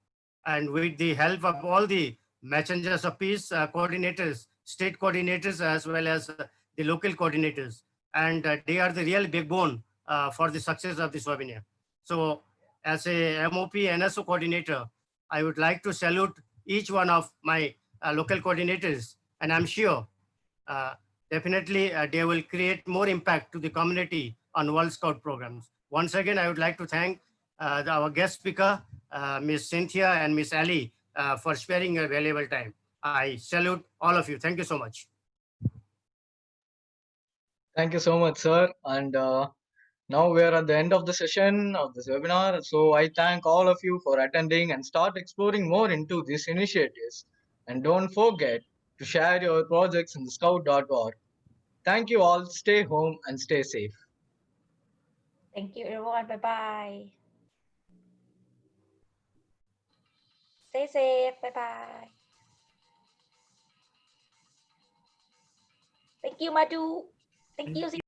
[SPEAKER 4] and with the help of all the messengers of peace coordinators, state coordinators, as well as the local coordinators. And they are the real backbone for the success of this webinar. So as a MOP NSO coordinator, I would like to salute each one of my local coordinators, and I'm sure definitely they will create more impact to the community on World Scout programs. Once again, I would like to thank our guest speaker, Ms. Cynthia and Ms. Ali, for sparing your valuable time. I salute all of you. Thank you so much.
[SPEAKER 1] Thank you so much, sir. And now we are at the end of the session of this webinar. So I thank all of you for attending and start exploring more into these initiatives. And don't forget to share your projects in the scout.org. Thank you all. Stay home and stay safe.
[SPEAKER 7] Thank you, everyone. Bye bye. Stay safe. Bye bye. Thank you, Madhu. Thank you.